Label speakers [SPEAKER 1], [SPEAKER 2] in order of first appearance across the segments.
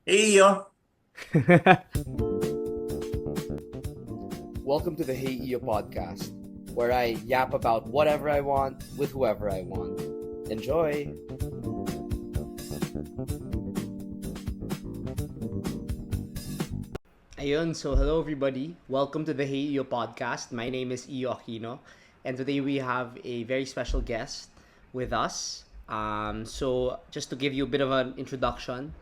[SPEAKER 1] Hey Eiyo.
[SPEAKER 2] Welcome to the Hey Eiyo podcast, where I yap about whatever I want with whoever I want. Enjoy! Ayun, so hello everybody. Welcome to the Hey Eiyo podcast. My name is Iyo Aquino, and today we have a very special guest with us. So just to give you a bit of an introduction,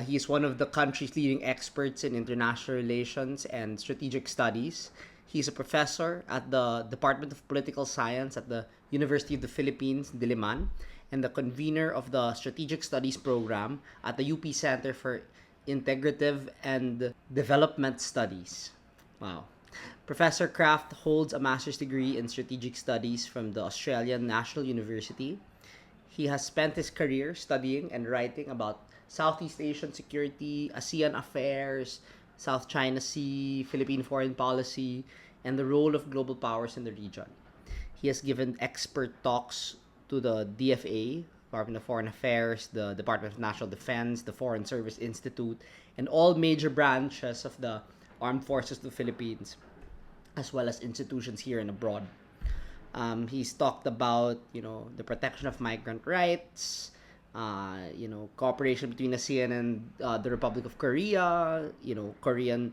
[SPEAKER 2] he is one of the country's leading experts in international relations and strategic studies. He's a professor at the Department of Political Science at the University of the Philippines, Diliman, and the convener of the Strategic Studies program at the UP Center for Integrative and Development Studies. Wow. Professor Kraft holds a master's degree in strategic studies from the Australian National University. He has spent his career studying and writing about Southeast Asian security, ASEAN affairs, South China Sea, Philippine foreign policy, and the role of global powers in the region. He has given expert talks to the DFA, Department of Foreign Affairs, the Department of National Defense, the Foreign Service Institute, and all major branches of the Armed Forces of the Philippines, as well as institutions here and abroad. He's talked about, the protection of migrant rights, cooperation between ASEAN and the Republic of Korea, Korean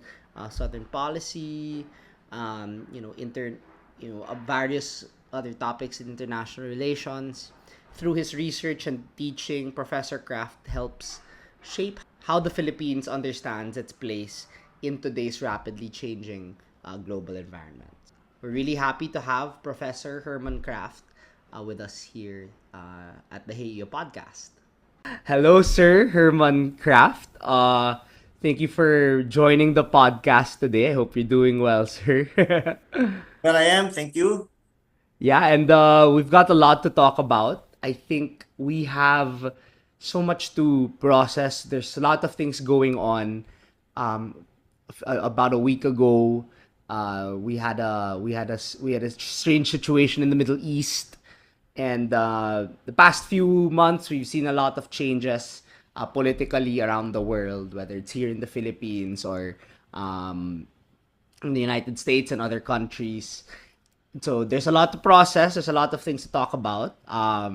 [SPEAKER 2] Southern policy, various other topics in international relations. Through his research and teaching, Professor Kraft helps shape how the Philippines understands its place in today's rapidly changing global environment. We're really happy to have Professor Herman Kraft with us here at the Hey Eiyo podcast. Hello, Sir Herman Kraft. Thank you for joining the podcast today. I hope you're doing well, sir.
[SPEAKER 1] Well, I am. Thank you.
[SPEAKER 2] Yeah, and we've got a lot to talk about. I think we have so much to process. There's a lot of things going on. About a week ago, we had a strange situation in the Middle East, and the past few months we've seen a lot of changes politically around the world, whether it's here in the Philippines or in the United States and other countries. So there's a lot to process. There's a lot of things to talk about. I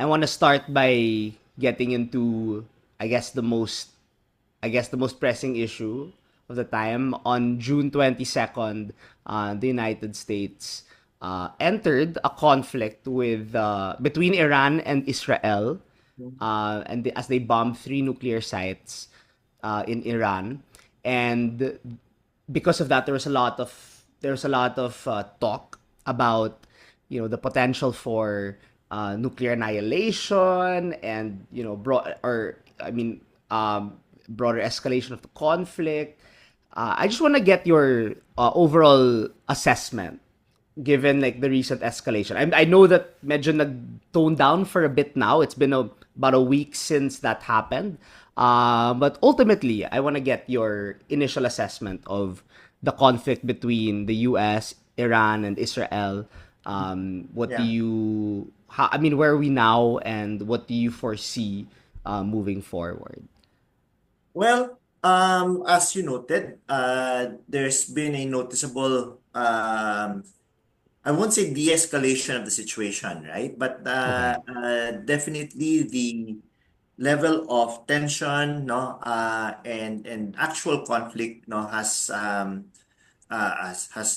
[SPEAKER 2] want to start by getting into, I guess the most, the most pressing issue of the time. On June 22nd, the United States entered a conflict with between Iran and Israel, as they bombed three nuclear sites in Iran, and because of that, there was a lot of talk about the potential for nuclear annihilation and broader escalation of the conflict. I just want to get your overall assessment given like the recent escalation. I know that medyo nag-tone down for a bit now. It's been about a week since that happened. But ultimately, I want to get your initial assessment of the conflict between the US, Iran, and Israel. What do
[SPEAKER 1] Yeah.
[SPEAKER 2] you, how, I mean, where are we now, and what do you foresee moving forward?
[SPEAKER 1] Well, as you noted, there's been a noticeable, I won't say de-escalation of the situation, right? But
[SPEAKER 2] Okay.
[SPEAKER 1] definitely the level of tension, no, and actual conflict, no, has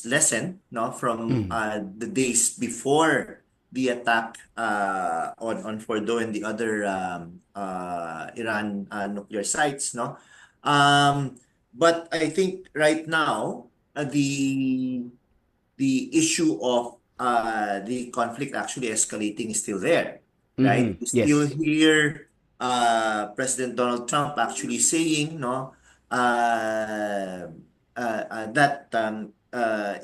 [SPEAKER 1] lessened, no, from
[SPEAKER 2] Mm.
[SPEAKER 1] the days before the attack on Fordo and the other Iran nuclear sites, no. But I think right now the issue of the conflict actually escalating is still there, right?
[SPEAKER 2] Mm-hmm.
[SPEAKER 1] You still
[SPEAKER 2] Yes.
[SPEAKER 1] hear President Donald Trump actually saying, no, that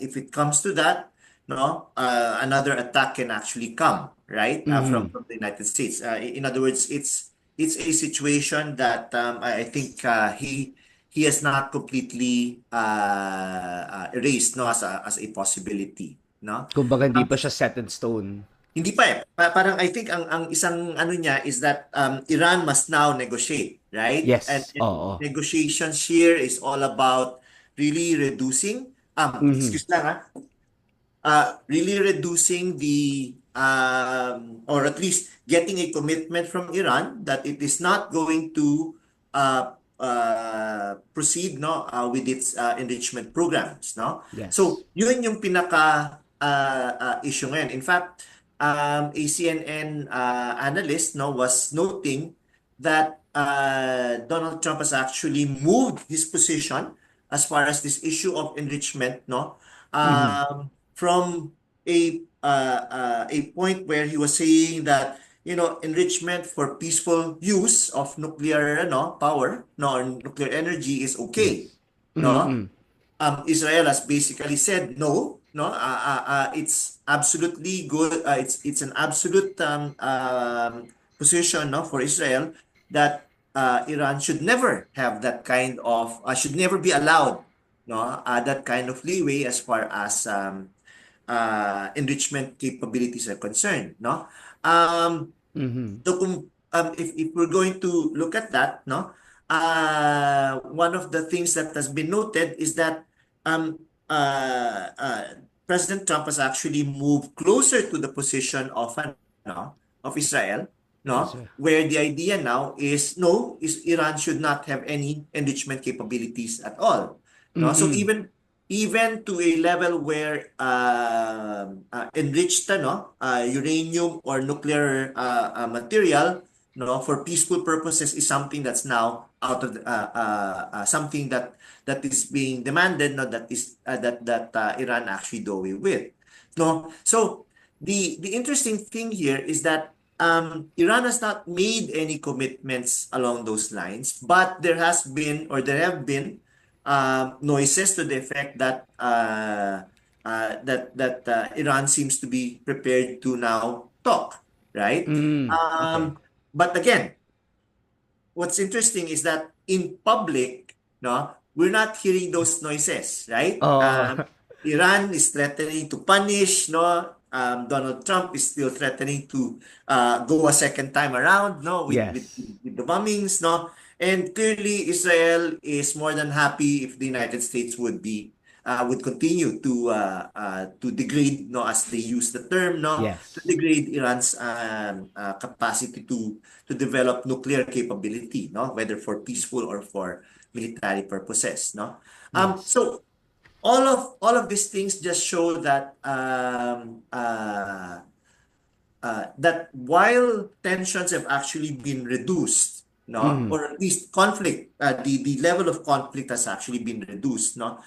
[SPEAKER 1] if it comes to that, no, another attack can actually come, right,
[SPEAKER 2] Mm-hmm.
[SPEAKER 1] from the United States. In other words, it's a situation that I think he has not completely erased, no, as a possibility, no.
[SPEAKER 2] Kumbaga hindi
[SPEAKER 1] Um,
[SPEAKER 2] pa siya set in stone.
[SPEAKER 1] Hindi pa eh. Parang I think ang isang ano niya is that Iran must now negotiate. right? And,
[SPEAKER 2] Yes.
[SPEAKER 1] and
[SPEAKER 2] Oo.
[SPEAKER 1] negotiations here is all about really reducing,
[SPEAKER 2] Mhm.
[SPEAKER 1] excuse lang ha, really reducing the or at least getting a commitment from Iran that it is not going to proceed with its enrichment programs, no?
[SPEAKER 2] Yes.
[SPEAKER 1] So yun yung pinaka issue ngayon. In fact, a CNN analyst was noting that Donald Trump has actually moved his position as far as this issue of enrichment, no,
[SPEAKER 2] Mhm.
[SPEAKER 1] from a point where he was saying that enrichment for peaceful use of nuclear power, no, or nuclear energy is okay,
[SPEAKER 2] Yes. Mhm.
[SPEAKER 1] no.
[SPEAKER 2] Mm.
[SPEAKER 1] Israel has basically said no, no. It's absolutely good. It's an absolute position, no, for Israel that Iran should never have that kind of should never be allowed, no, that kind of leeway as far as enrichment capabilities are concerned, no. Um,
[SPEAKER 2] Mhm.
[SPEAKER 1] so kung if we're going to look at that, no, one of the things that has been noted is that um, President Trump has actually moved closer to the position of Israel, no,
[SPEAKER 2] Israel.
[SPEAKER 1] where the idea now is no, is Iran should not have any enrichment capabilities at all, no. So
[SPEAKER 2] Mm.
[SPEAKER 1] even to a level where enriched uranium or nuclear material for peaceful purposes is something that's now out of something that is being demanded, no, that is that Iran actually do away with, no. So the interesting thing here is that Iran has not made any commitments along those lines, but there have been noises to the effect that Iran seems to be prepared to now talk, right?
[SPEAKER 2] Mm. Okay.
[SPEAKER 1] But again, what's interesting is that in public, no, we're not hearing those noises, right?
[SPEAKER 2] Oh.
[SPEAKER 1] Iran is threatening to punish, no. Donald Trump is still threatening to go a second time around, no,
[SPEAKER 2] Yes.
[SPEAKER 1] with the bombings, no. And clearly, Israel is more than happy if the United States would continue to degrade, no, as they use the term, no, to
[SPEAKER 2] Yes.
[SPEAKER 1] degrade Iran's capacity to develop nuclear capability, no, whether for peaceful or for military purposes, no.
[SPEAKER 2] Yes.
[SPEAKER 1] So all of these things just show that that while tensions have actually been reduced, no,
[SPEAKER 2] Mhm.
[SPEAKER 1] or at least conflict, the level of conflict has actually been reduced, no,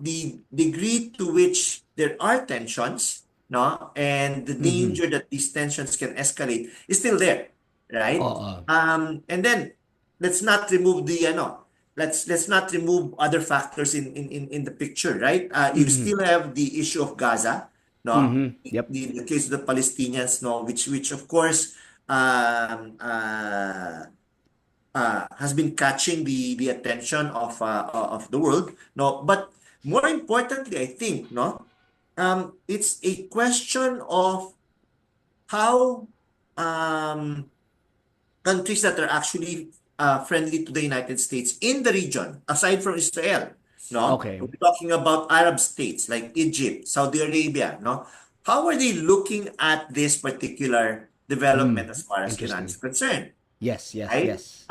[SPEAKER 1] the degree to which there are tensions, no, and the
[SPEAKER 2] Mhm.
[SPEAKER 1] danger that these tensions can escalate is still there, right?
[SPEAKER 2] Oo.
[SPEAKER 1] And then let's not remove the let's not remove other factors in the picture, right? You
[SPEAKER 2] Mhm.
[SPEAKER 1] still have the issue of Gaza, no,
[SPEAKER 2] Mhm. Yep.
[SPEAKER 1] the case of the Palestinians, no, which of course has been catching the attention of the world, no. But more importantly, I think, no, it's a question of how um, countries that are actually friendly to the United States in the region, aside from Israel, no?
[SPEAKER 2] Okay.
[SPEAKER 1] We're talking about Arab states like Egypt, Saudi Arabia, no? How are they looking at this particular development as far as Iran is
[SPEAKER 2] Interesting.
[SPEAKER 1] concerned,
[SPEAKER 2] Yes, yes,
[SPEAKER 1] right?
[SPEAKER 2] yes.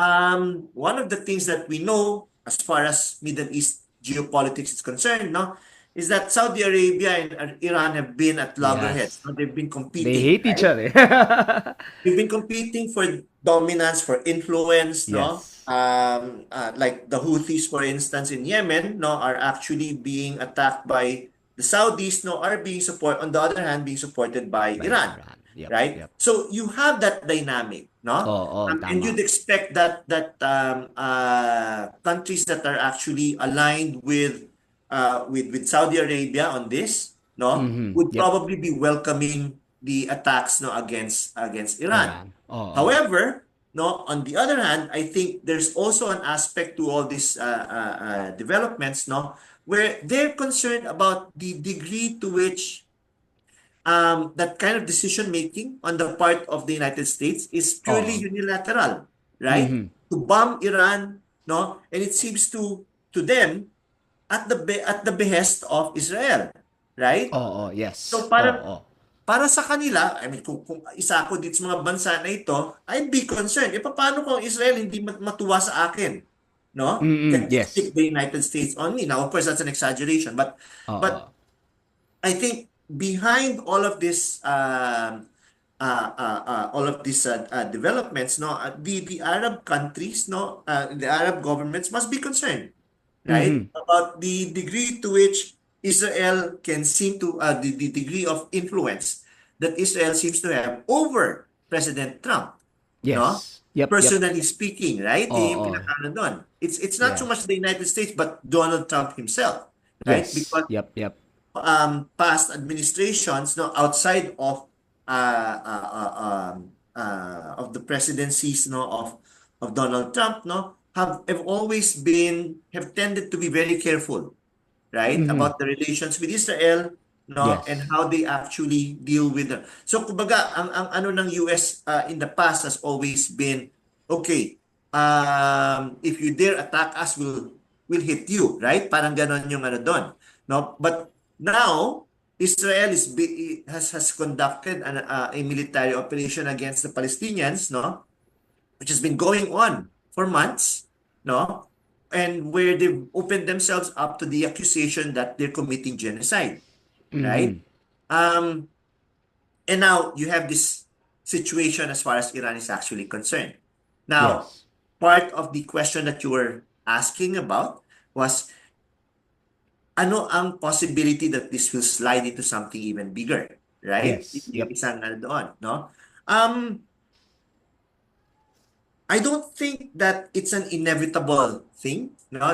[SPEAKER 1] One of the things that we know as far as Middle East geopolitics is concerned, no, is that Saudi Arabia and Iran have been at loggerheads.
[SPEAKER 2] Yes.
[SPEAKER 1] No? They've been
[SPEAKER 2] They
[SPEAKER 1] competing,
[SPEAKER 2] hate each
[SPEAKER 1] right?
[SPEAKER 2] other.
[SPEAKER 1] We've been competing for dominance, for influence, no?
[SPEAKER 2] Yes.
[SPEAKER 1] Like the Houthis, for instance, in Yemen, no, are actually being attacked by the Saudis, no, are being support on the other hand being supported by
[SPEAKER 2] By
[SPEAKER 1] Iran,
[SPEAKER 2] Iran. Yep,
[SPEAKER 1] right?
[SPEAKER 2] yep.
[SPEAKER 1] So you have that dynamic, no?
[SPEAKER 2] Oo,
[SPEAKER 1] And
[SPEAKER 2] tama.
[SPEAKER 1] you'd expect that countries that are actually aligned with Saudi Arabia on this, no,
[SPEAKER 2] Mhm.
[SPEAKER 1] would
[SPEAKER 2] Yep.
[SPEAKER 1] probably be welcoming the attacks, no, against Iran.
[SPEAKER 2] Iran. Oo.
[SPEAKER 1] However, no, on the other hand, I think there's also an aspect to all these developments, no, where they're concerned about the degree to which that kind of decision making on the part of the United States is purely
[SPEAKER 2] Oo.
[SPEAKER 1] unilateral, right?
[SPEAKER 2] Mhm.
[SPEAKER 1] to bomb Iran, no? And it seems to them at the behest of Israel, right?
[SPEAKER 2] Oo,
[SPEAKER 1] So
[SPEAKER 2] yes.
[SPEAKER 1] parang
[SPEAKER 2] Oo.
[SPEAKER 1] para sa kanila, I mean, kung isa ako dito sa mga bansa na ito, I'd be concerned. E paano kung Israel hindi matuwa sa akin? No?
[SPEAKER 2] Mm,
[SPEAKER 1] Can they
[SPEAKER 2] yes.
[SPEAKER 1] stick the United States on me? Now, of course, that's an exaggeration. But
[SPEAKER 2] Oo.
[SPEAKER 1] I think behind all of these developments, no, the Arab countries, no, the Arab governments must be concerned, right,
[SPEAKER 2] Mhm.
[SPEAKER 1] about the degree to which Israel can seem to the degree of influence that Israel seems to have over President Trump, no?
[SPEAKER 2] Yes. Yep, yep.
[SPEAKER 1] Personally speaking, right? Yung
[SPEAKER 2] Oo.
[SPEAKER 1] pinakaano doon. It's not so
[SPEAKER 2] Yeah.
[SPEAKER 1] much the United States but Donald Trump himself, right?
[SPEAKER 2] Yes.
[SPEAKER 1] Because
[SPEAKER 2] Yep, yep.
[SPEAKER 1] past administrations, no, outside of the presidencies, no, of Donald Trump, no, have always been have tended to be very careful, right,
[SPEAKER 2] Mhm.
[SPEAKER 1] about the relations with Israel, no, and
[SPEAKER 2] Yes.
[SPEAKER 1] how they actually deal with them. So kumbaga ang ano ng US in the past has always been okay. If you dare attack us, we'll hit you, right? Parang ganon yung ano doon, no? But now Israel has conducted a military operation against the Palestinians, no, which has been going on for months, no, and where they've opened themselves up to the accusation that they're committing genocide, right?
[SPEAKER 2] Mhm.
[SPEAKER 1] Um, and now you have this situation as far as Iran is actually concerned. Now,
[SPEAKER 2] Yes.
[SPEAKER 1] part of the question that you were asking about was ano ang possibility that this will slide into something even bigger, right?
[SPEAKER 2] Yes.
[SPEAKER 1] Yung
[SPEAKER 2] Yep.
[SPEAKER 1] isang ano doon, no? Um, I don't think that it's an inevitable thing. No,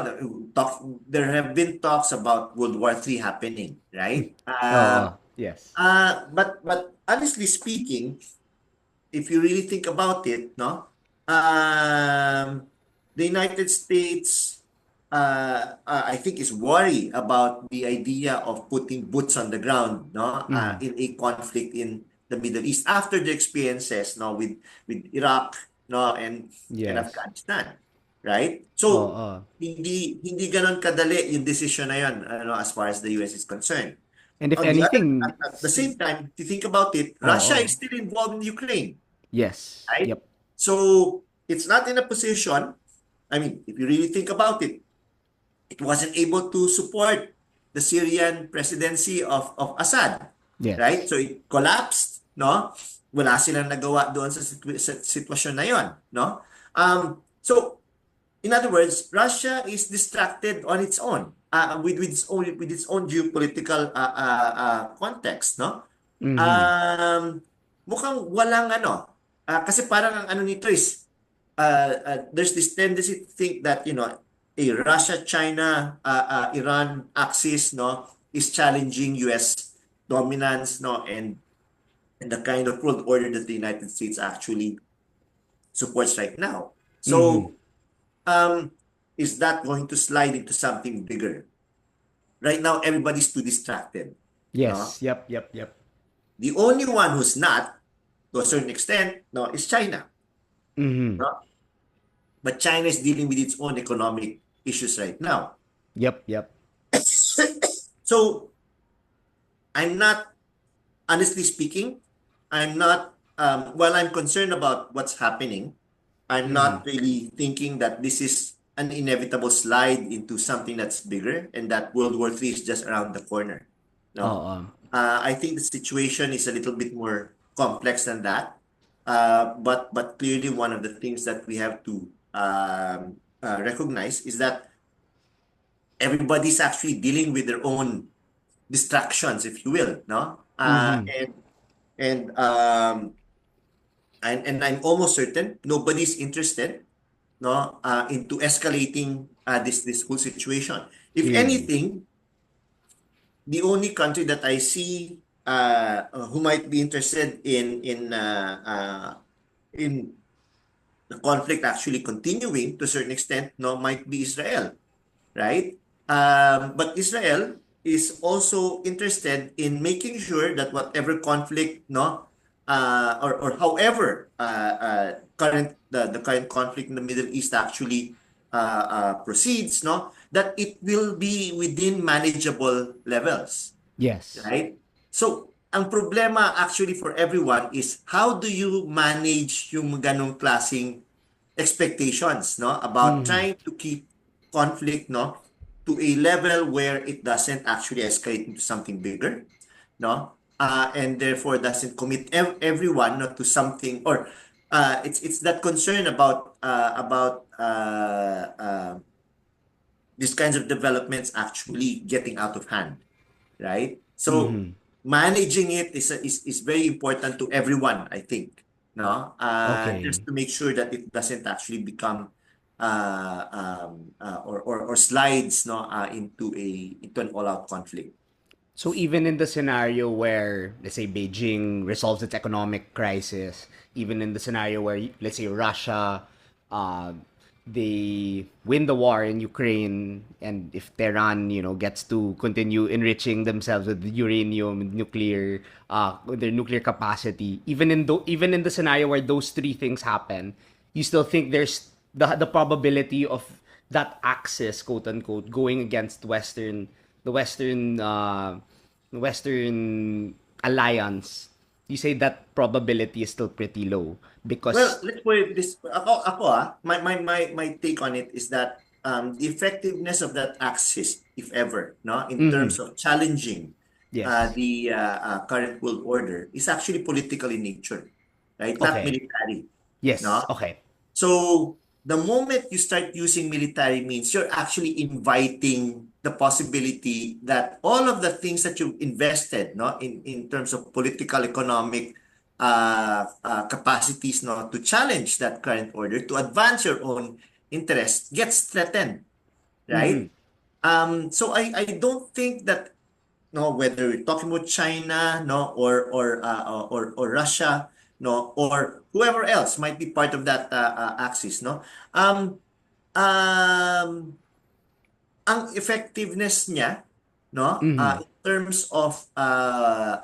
[SPEAKER 1] there have been talks about World War III happening, right?
[SPEAKER 2] Oo. Yes.
[SPEAKER 1] But honestly speaking, if you really think about it, no, the United States, I think, is worried about the idea of putting boots on the ground, no,
[SPEAKER 2] Mhm.
[SPEAKER 1] in a conflict in the Middle East after the experiences, no, with Iraq, no, and
[SPEAKER 2] Yes.
[SPEAKER 1] Afghanistan, right? So
[SPEAKER 2] Oo.
[SPEAKER 1] hindi ganon kadali yung decision na yun, ano, as far as the US is concerned.
[SPEAKER 2] And if
[SPEAKER 1] On the other,
[SPEAKER 2] anything,
[SPEAKER 1] at the same time, if you think about it, Russia is
[SPEAKER 2] oo.
[SPEAKER 1] still involved in Ukraine,
[SPEAKER 2] Yes.
[SPEAKER 1] right?
[SPEAKER 2] Yep.
[SPEAKER 1] So it's not in a position, I mean, if you really think about it, it wasn't able to support the Syrian presidency of Assad, right?
[SPEAKER 2] Yes.
[SPEAKER 1] So it collapsed, no? Wala silang nagawa doon sa sitwasyon na yon, no? So in other words, Russia is distracted on its own, with its own geopolitical context, no?
[SPEAKER 2] Mhm.
[SPEAKER 1] Um, mukhang walang ano, kasi parang ang ano nito is there's this tendency to think that, a Russia-China, Iran axis, no, is challenging US dominance, no, and the kind of world order that the United States actually supports right now.
[SPEAKER 2] Mhm.
[SPEAKER 1] So, um, is that going to slide into something bigger? Right now, everybody's too distracted. No?
[SPEAKER 2] Yes. Yep. Yep. Yep.
[SPEAKER 1] The only one who's not, to a certain extent, no, is China.
[SPEAKER 2] Mhm.
[SPEAKER 1] No? But China is dealing with its own economic issues right now.
[SPEAKER 2] Yep. Yep.
[SPEAKER 1] So, I'm not, honestly speaking, I'm not, while I'm concerned about what's happening, I'm
[SPEAKER 2] Mhm.
[SPEAKER 1] not really thinking that this is an inevitable slide into something that's bigger and that World War III is just around the corner. No,
[SPEAKER 2] Oo.
[SPEAKER 1] I think the situation is a little bit more complex than that. But clearly, one of the things that we have to recognize is that everybody's actually dealing with their own distractions, if you will. No,
[SPEAKER 2] Mhm.
[SPEAKER 1] and um, and I'm almost certain nobody's interested, no, into escalating this whole situation. If
[SPEAKER 2] Mhm.
[SPEAKER 1] anything, the only country that I see who might be interested in the conflict actually continuing to a certain extent, no, might be Israel, right? But Israel is also interested in making sure that whatever conflict, no, or however the current conflict in the Middle East actually proceeds, no, that it will be within manageable levels,
[SPEAKER 2] Yes.
[SPEAKER 1] right? So, ang problema actually for everyone is how do you manage yung ganong klaseng expectations, no, about
[SPEAKER 2] Mm-hmm.
[SPEAKER 1] trying to keep conflict, no, to a level where it doesn't actually escalate into something bigger, no, and therefore doesn't commit everyone, no, to something, or it's that concern about these kinds of developments actually getting out of hand, right? So
[SPEAKER 2] Mm-hmm.
[SPEAKER 1] managing it is very important to everyone, I think. No,
[SPEAKER 2] Okay.
[SPEAKER 1] just to make sure that it doesn't actually become or slides, no, into an all-out conflict.
[SPEAKER 2] So even in the scenario where, let's say, Beijing resolves its economic crisis, even in the scenario where, let's say, Russia, uh, they win the war in Ukraine, and if Tehran, gets to continue enriching themselves with uranium, and nuclear, with their nuclear capacity, even in the scenario where those three things happen, you still think there's the probability of that axis, quote unquote, going against the Western alliance. You say that probability is still pretty low
[SPEAKER 1] Well,
[SPEAKER 2] because.
[SPEAKER 1] let's put it this, my take on it is that the effectiveness of that axis, if ever, no, in
[SPEAKER 2] Mm-hmm.
[SPEAKER 1] terms of challenging
[SPEAKER 2] Yes.
[SPEAKER 1] the current world order is actually political in nature, right? Not
[SPEAKER 2] Okay.
[SPEAKER 1] military,
[SPEAKER 2] Yes.
[SPEAKER 1] no?
[SPEAKER 2] Okay.
[SPEAKER 1] So the moment you start using military means, you're actually inviting the possibility that all of the things that you've invested, no, in terms of political, economic capacities, no, to challenge that current order, to advance your own interest, gets threatened,
[SPEAKER 2] Mm-hmm.
[SPEAKER 1] right? So I don't think that, no, whether we're talking about China, no, or Russia, no, or whoever else might be part of that axis, no, um, um, ang effectiveness niya, no,
[SPEAKER 2] Mm-hmm.
[SPEAKER 1] in terms of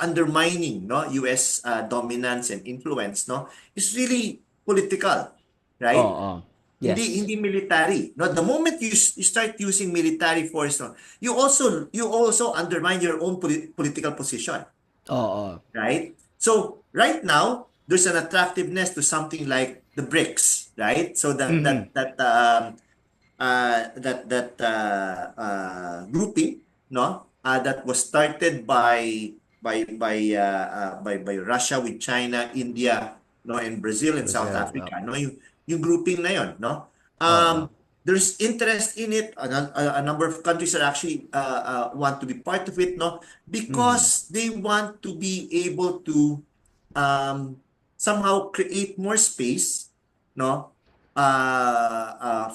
[SPEAKER 1] undermining, no, US dominance and influence, no, is really political,
[SPEAKER 2] Oh.
[SPEAKER 1] right?
[SPEAKER 2] Oh.
[SPEAKER 1] Hindi
[SPEAKER 2] Yes.
[SPEAKER 1] hindi military. No, the moment you start using military force, no, you also undermine your own political position,
[SPEAKER 2] Oh. Oh.
[SPEAKER 1] right? So right now, there's an attractiveness to something like the BRICS, right? So
[SPEAKER 2] Mm-hmm.
[SPEAKER 1] that grouping, no, that was started by Russia with China, India, no, and Brazil and South
[SPEAKER 2] Brazil. Oh.
[SPEAKER 1] Africa, no, yung grouping na yon, no.
[SPEAKER 2] Oh.
[SPEAKER 1] There's interest in it. A number of countries are actually want to be part of it, no,
[SPEAKER 2] Mm-hmm.
[SPEAKER 1] because they want to be able to um, somehow create more space, no,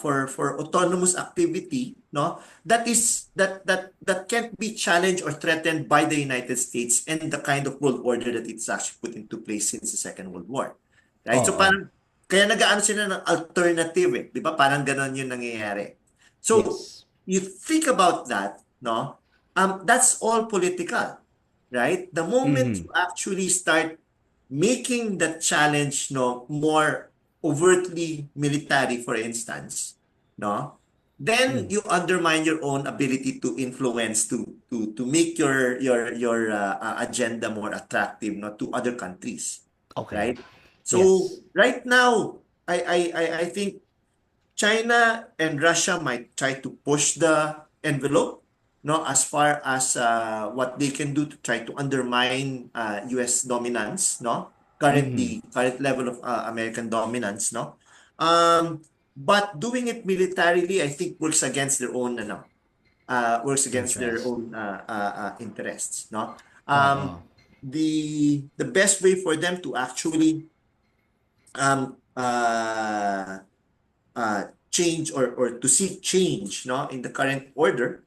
[SPEAKER 1] for autonomous activity, no, that can't be challenged or threatened by the United States and the kind of world order that it's actually put into place since the Second World War,
[SPEAKER 2] Oh.
[SPEAKER 1] right? So
[SPEAKER 2] Oh.
[SPEAKER 1] parang kaya nag-aano sila ng alternative, eh, di ba? Parang ganon yung nangyayari. So
[SPEAKER 2] Yes.
[SPEAKER 1] you think about that, no? That's all political, right? The moment
[SPEAKER 2] Mm-hmm.
[SPEAKER 1] you actually start making the challenge, no, more overtly military, for instance, no, then
[SPEAKER 2] Mm.
[SPEAKER 1] you undermine your own ability to influence, to make your agenda more attractive, no, to other countries,
[SPEAKER 2] Okay.
[SPEAKER 1] right? So
[SPEAKER 2] Yes.
[SPEAKER 1] right now, I think China and Russia might try to push the envelope, no, as far as what they can do to try to undermine U.S. dominance, no,
[SPEAKER 2] Mm-hmm.
[SPEAKER 1] current level of American dominance, no. Um, but doing it militarily, I think, works against their
[SPEAKER 2] Interest.
[SPEAKER 1] own interests, no.
[SPEAKER 2] Oh.
[SPEAKER 1] The best way for them to actually um, uh, change, or to seek change, no, in the current order,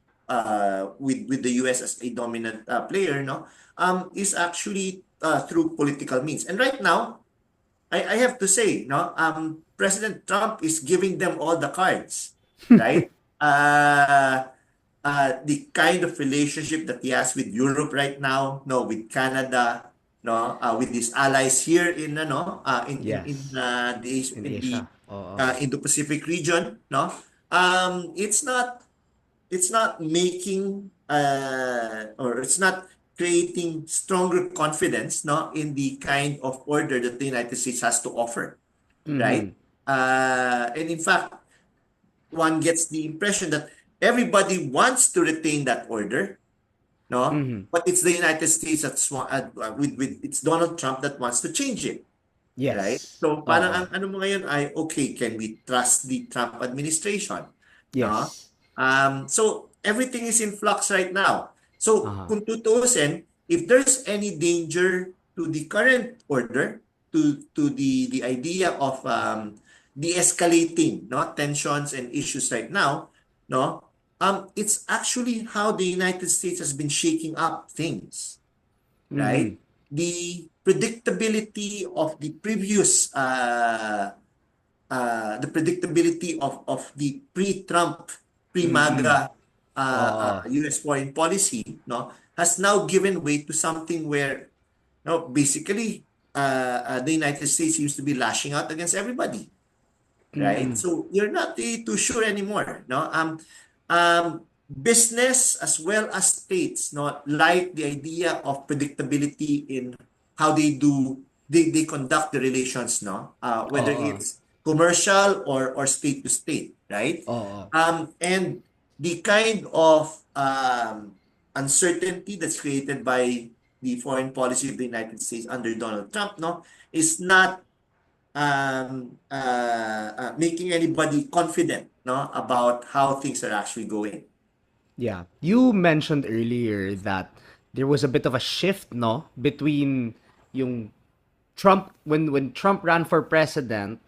[SPEAKER 1] with the US as a dominant player, no, is actually through political means. And right now, I have to say, no, President Trump is giving them all the cards, right? The kind of relationship that he has with Europe right now, no, with Canada, with his allies here
[SPEAKER 2] Yes. In
[SPEAKER 1] in the
[SPEAKER 2] Asia. Oo.
[SPEAKER 1] Indo-Pacific region, no? It's not making or it's not creating stronger confidence, no, in the kind of order that the United States has to offer, right?
[SPEAKER 2] Mhm.
[SPEAKER 1] And in fact, one gets the impression that everybody wants to retain that order, no?
[SPEAKER 2] Mhm.
[SPEAKER 1] But it's the United States with it's Donald Trump that wants to change it, right?
[SPEAKER 2] Yes.
[SPEAKER 1] So parang ang
[SPEAKER 2] Oo.
[SPEAKER 1] ano mo ngayon ay, okay, can we trust the Trump administration? No?
[SPEAKER 2] Yes.
[SPEAKER 1] So everything is in flux right now. So
[SPEAKER 2] Uh-huh.
[SPEAKER 1] kung tutuusin, if there's any danger to the current order, to the idea of de-escalating, no, tensions and issues right now, no, it's actually how the United States has been shaking up things,
[SPEAKER 2] Mhm.
[SPEAKER 1] right? The predictability of the previous the predictability of the pre-Trump,
[SPEAKER 2] Mm.
[SPEAKER 1] pre-MAGA
[SPEAKER 2] Oo.
[SPEAKER 1] US foreign policy, no, has now given way to something where, no, basically the United States seems to be lashing out against everybody, right?
[SPEAKER 2] Mm.
[SPEAKER 1] So you're not really too sure anymore, no? Business as well as states, no, like the idea of predictability in how they conduct the relations, no? Whether
[SPEAKER 2] Oo.
[SPEAKER 1] it's commercial or state to state, right?
[SPEAKER 2] Oo.
[SPEAKER 1] And the kind of uncertainty that's created by the foreign policy of the United States under Donald Trump, no, is not making anybody confident, no, about how things are actually going.
[SPEAKER 2] Yeah. You mentioned earlier that there was a bit of a shift, no, between yung Trump when Trump ran for president,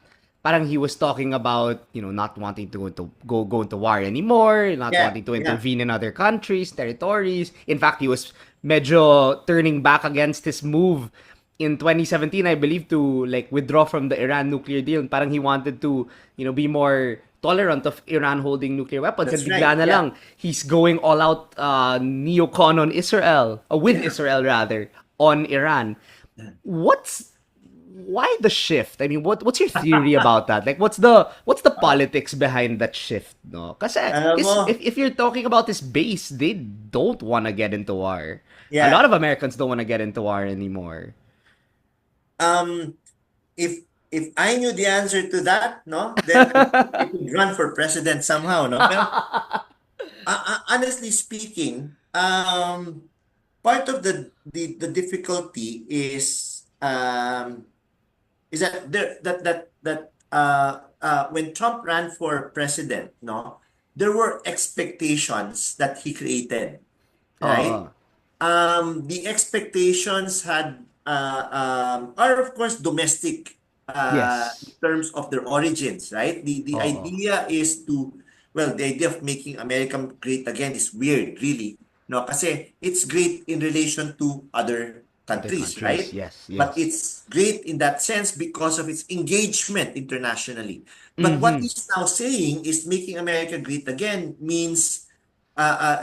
[SPEAKER 2] parang he was talking about, not wanting to go into war anymore, not
[SPEAKER 1] Yeah,
[SPEAKER 2] wanting to
[SPEAKER 1] yeah,
[SPEAKER 2] intervene in other countries, territories. In fact, he was medyo turning back against his move in 2017, I believe, to like withdraw from the Iran nuclear deal. Parang he wanted to, be more tolerant of Iran holding nuclear weapons, and
[SPEAKER 1] that's
[SPEAKER 2] bigla
[SPEAKER 1] right.
[SPEAKER 2] na
[SPEAKER 1] Yeah,
[SPEAKER 2] lang he's going all out neocon on Israel, with
[SPEAKER 1] yeah.
[SPEAKER 2] Israel rather, on Iran. What's why the shift? I mean, what's your theory about that? Like, what's the politics behind that shift? No, kasi
[SPEAKER 1] Alam mo,
[SPEAKER 2] if you're talking about this base, they don't want to get into war. A lot
[SPEAKER 1] yeah.
[SPEAKER 2] of Americans don't want to get into war anymore.
[SPEAKER 1] Um, if I knew the answer to that, no, then I could run for president somehow, no. Pero honestly speaking, part of the difficulty is that when Trump ran for president, no, there were expectations that he created, right?
[SPEAKER 2] Oo.
[SPEAKER 1] The expectations are of course domestic in
[SPEAKER 2] Yes.
[SPEAKER 1] terms of their origins, right? The
[SPEAKER 2] Oo.
[SPEAKER 1] idea is to, well, the idea of making America great again is weird, really. No, kasi it's great in relation to other
[SPEAKER 2] Other
[SPEAKER 1] countries,
[SPEAKER 2] countries.
[SPEAKER 1] right?
[SPEAKER 2] Yes.
[SPEAKER 1] But
[SPEAKER 2] Yes.
[SPEAKER 1] it's great in that sense because of its engagement internationally. But what
[SPEAKER 2] Mm-hmm.
[SPEAKER 1] he's now saying is making America great again means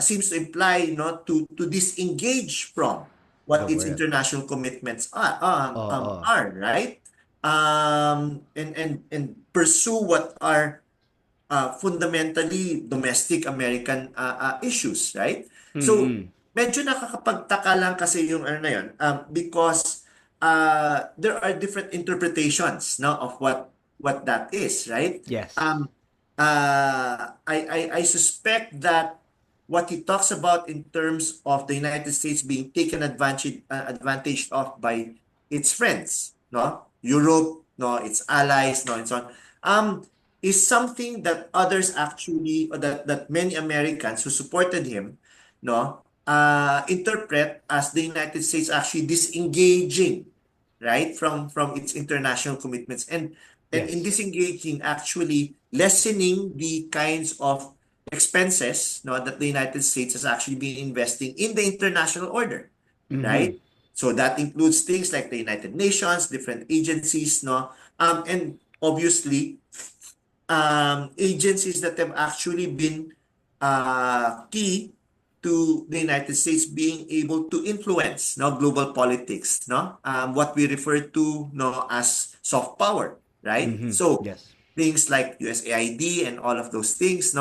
[SPEAKER 1] seems to imply, to disengage from
[SPEAKER 2] The
[SPEAKER 1] what its
[SPEAKER 2] world.
[SPEAKER 1] international commitments
[SPEAKER 2] Oo.
[SPEAKER 1] are, right? And pursue what are fundamentally domestic American issues, right? So
[SPEAKER 2] Mm-mm.
[SPEAKER 1] medyo nakakapagtaka lang kasi yung ano na yun, because there are different interpretations, no, of what that is, right?
[SPEAKER 2] Yes.
[SPEAKER 1] Um, I suspect that what he talks about in terms of the United States being taken advantage of by its friends, no, Europe, no, its allies, no, and so on, is something that others actually, or that many Americans who supported him, no, interpret as the United States actually disengaging, right, from its international commitments, and in
[SPEAKER 2] Yes.
[SPEAKER 1] disengaging, actually lessening the kinds of expenses, no, that the United States has actually been investing in the international order,
[SPEAKER 2] Mm-hmm.
[SPEAKER 1] right? So that includes things like the United Nations, different agencies, no, and obviously agencies that have actually been key to the United States being able to influence global politics, what we refer to as soft power, right?
[SPEAKER 2] Mm-hmm.
[SPEAKER 1] So
[SPEAKER 2] Yes.
[SPEAKER 1] things like USAID and all of those things,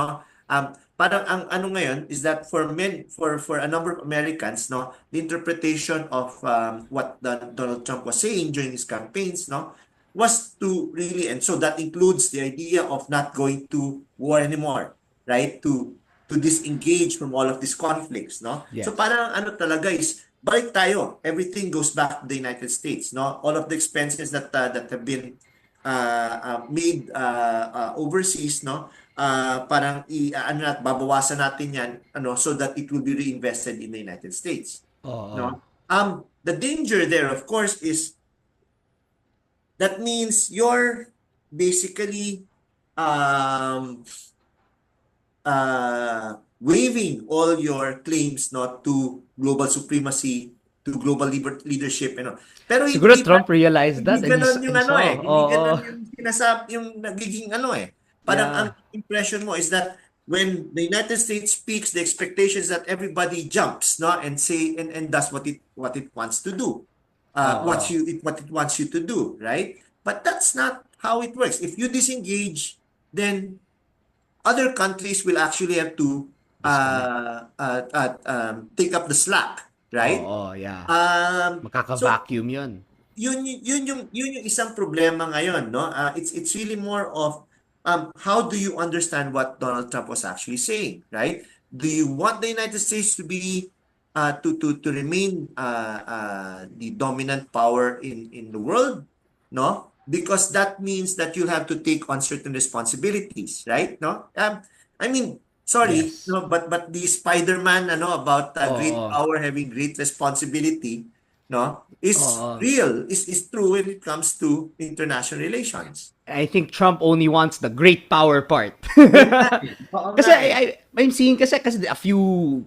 [SPEAKER 1] parang ang ano ngayon is that for a number of Americans, the interpretation of what Donald Trump was saying during his campaigns, was to really, and so that includes the idea of not going to war anymore, right? To disengage from all of these conflicts, So
[SPEAKER 2] Yes.
[SPEAKER 1] parang ano talaga is balik tayo. Everything goes back to the United States, All of the expenses that have been made overseas, parang ano babawasan natin 'yan so that it will be reinvested in the United States,
[SPEAKER 2] Oo.
[SPEAKER 1] the danger there of course is that means you're basically um waiving all your claims not to global supremacy, to global leadership, pero
[SPEAKER 2] Siguro
[SPEAKER 1] hindi pa
[SPEAKER 2] Trump realized
[SPEAKER 1] hindi
[SPEAKER 2] that and
[SPEAKER 1] gano'n yung
[SPEAKER 2] he
[SPEAKER 1] ano
[SPEAKER 2] saw.
[SPEAKER 1] hindi gano'n
[SPEAKER 2] Oo.
[SPEAKER 1] yung sinasab yung nagiging ano parang ang
[SPEAKER 2] Yeah.
[SPEAKER 1] impression mo is that when the United States speaks, the expectation is that everybody jumps and say and does what it wants to do,
[SPEAKER 2] Oo.
[SPEAKER 1] what it wants you to do, right? But that's not how it works. If you disengage, then other countries will actually have to
[SPEAKER 2] Disconnect.
[SPEAKER 1] take up the slack, right?
[SPEAKER 2] Oo, yeah.
[SPEAKER 1] So
[SPEAKER 2] Makaka-vacuum yun.
[SPEAKER 1] yun yung isang problema ngayon, no? It's really more of how do you understand what Donald Trump was actually saying, right? Do you want the United States to be to remain the dominant power in the world, no? Because that means that you have to take on certain responsibilities, right? No? I mean, sorry,
[SPEAKER 2] Yes.
[SPEAKER 1] no, but the Spider-Man about great
[SPEAKER 2] Oo.
[SPEAKER 1] power having great responsibility, is
[SPEAKER 2] Oo.
[SPEAKER 1] real, is true when it comes to international relations.
[SPEAKER 2] I think Trump only wants the great power part.
[SPEAKER 1] Yun nga eh. Oo
[SPEAKER 2] Kasi
[SPEAKER 1] nga eh.
[SPEAKER 2] I'm seeing kasi a few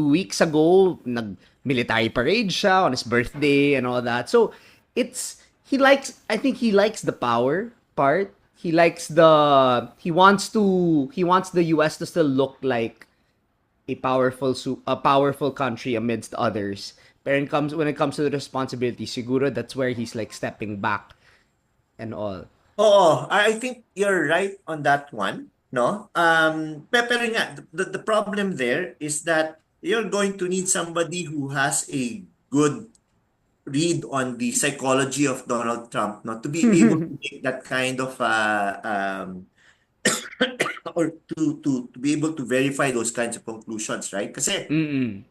[SPEAKER 2] weeks ago nag military parade siya on his birthday and all that. So it's I think he likes the power part. He wants the US to still look like a powerful country amidst others. But when it comes to the responsibility, siguro that's where he's like stepping back and all.
[SPEAKER 1] Oo, I think you're right on that one, no? Pero nga, the problem there is that you're going to need somebody who has a good read on the psychology of Donald Trump, no, to be able to make that kind of or to be able to verify those kinds of conclusions, right? Kasi
[SPEAKER 2] Mm-mm.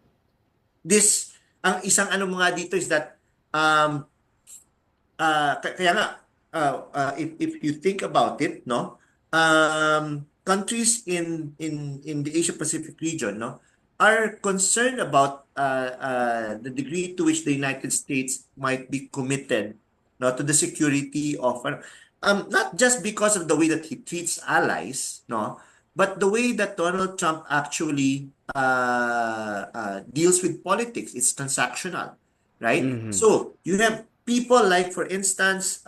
[SPEAKER 1] ang isang ano mga dito is that um kaya nga if you think about it, countries in the Asia Pacific region, are concerned about the degree to which the United States might be committed, to the security of not just because of the way that he treats allies, but the way that Donald Trump actually deals with politics. It's transactional, right?
[SPEAKER 2] Mm-hmm.
[SPEAKER 1] So you have people like, for instance,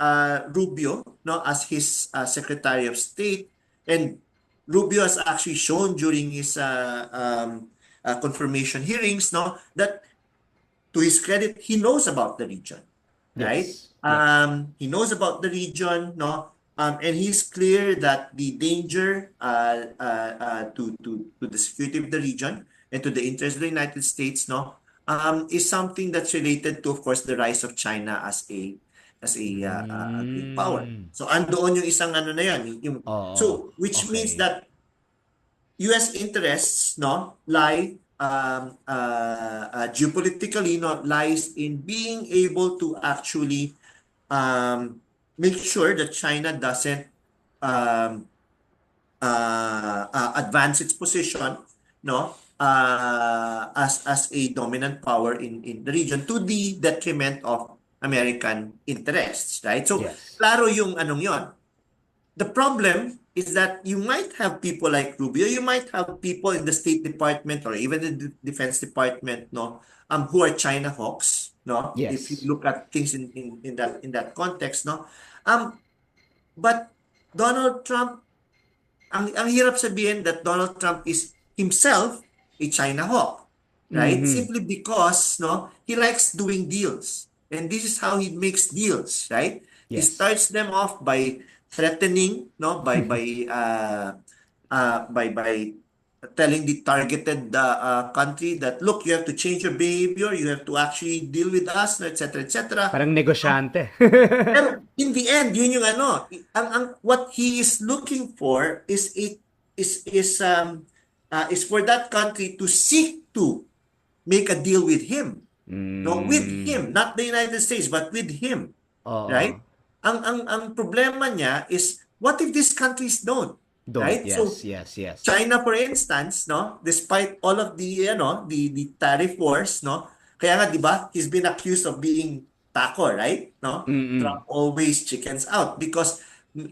[SPEAKER 1] Rubio, as his Secretary of State, and Rubio has actually shown during his confirmation hearings, that to his credit, he knows about the region, right?
[SPEAKER 2] Yes. Yep.
[SPEAKER 1] He knows about the region, and he's clear that the danger to the security of the region and to the interest of the United States, is something that's related to, of course, the rise of China as a great power.
[SPEAKER 2] Mm.
[SPEAKER 1] So andoon yung isang ano na yan,
[SPEAKER 2] Oo.
[SPEAKER 1] so which means
[SPEAKER 2] Okay.
[SPEAKER 1] that US interests, lie geopolitically, lies in being able to actually make sure that China doesn't um, advance its position, as a dominant power in the region to the detriment of American interests, right? So
[SPEAKER 2] Yes.
[SPEAKER 1] klaro yung anong yon. The problem is that you might have people like Rubio, you might have people in the State Department or even the Defense Department, who are China hawks, if you
[SPEAKER 2] Yes.
[SPEAKER 1] look at things in that context, but Donald Trump, ang hirap sabihin that Donald Trump is himself a China hawk, right?
[SPEAKER 2] Mm-hmm.
[SPEAKER 1] Simply because, no, he likes doing deals. And this is how he makes deals, right? He
[SPEAKER 2] Yes.
[SPEAKER 1] starts them off by threatening, no, by telling the targeted country that, look, you have to change your behavior, you have to actually deal with us, etc., etc.
[SPEAKER 2] Parang negosyante.
[SPEAKER 1] Pero in the end, yun yung ano, what he is looking for is for that country to seek to make a deal with him. No, with
[SPEAKER 2] Mm.
[SPEAKER 1] him, not the United States, but with him,
[SPEAKER 2] Oo.
[SPEAKER 1] right? Ang problema niya is, what if these countries don't,
[SPEAKER 2] Don't.
[SPEAKER 1] right? So
[SPEAKER 2] Yes, yes, yes.
[SPEAKER 1] China, for instance, no, despite all of the, the tariff wars, no, kaya nga, di ba, he's been accused of being taco, right? No,
[SPEAKER 2] Mm-mm.
[SPEAKER 1] Trump always chickens out because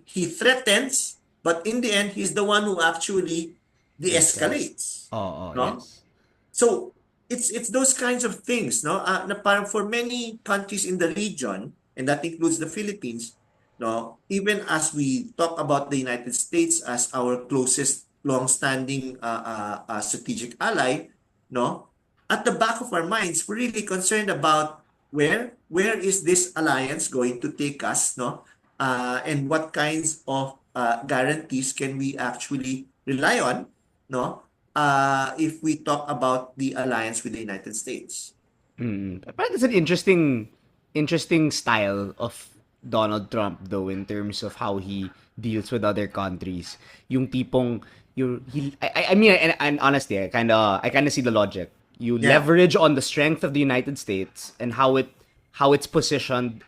[SPEAKER 1] he threatens, but in the end, he's the one who actually
[SPEAKER 2] De-escalate.
[SPEAKER 1] de-escalates,
[SPEAKER 2] Oo,
[SPEAKER 1] no?
[SPEAKER 2] yes.
[SPEAKER 1] So it's those kinds of things, no? Na parang for many countries in the region, and that includes the Philippines, no? Even as we talk about the United States as our closest long-standing strategic ally, no? At the back of our minds, we're really concerned about where is this alliance going to take us, no? And what kinds of guarantees can we actually rely on, no? If we talk about the alliance with the United States.
[SPEAKER 2] Mm. But it's an interesting style of Donald Trump though in terms of how he deals with other countries. Yung tipong I mean and honestly I kind of see the logic. You
[SPEAKER 1] Yeah.
[SPEAKER 2] leverage on the strength of the United States and how it's positioned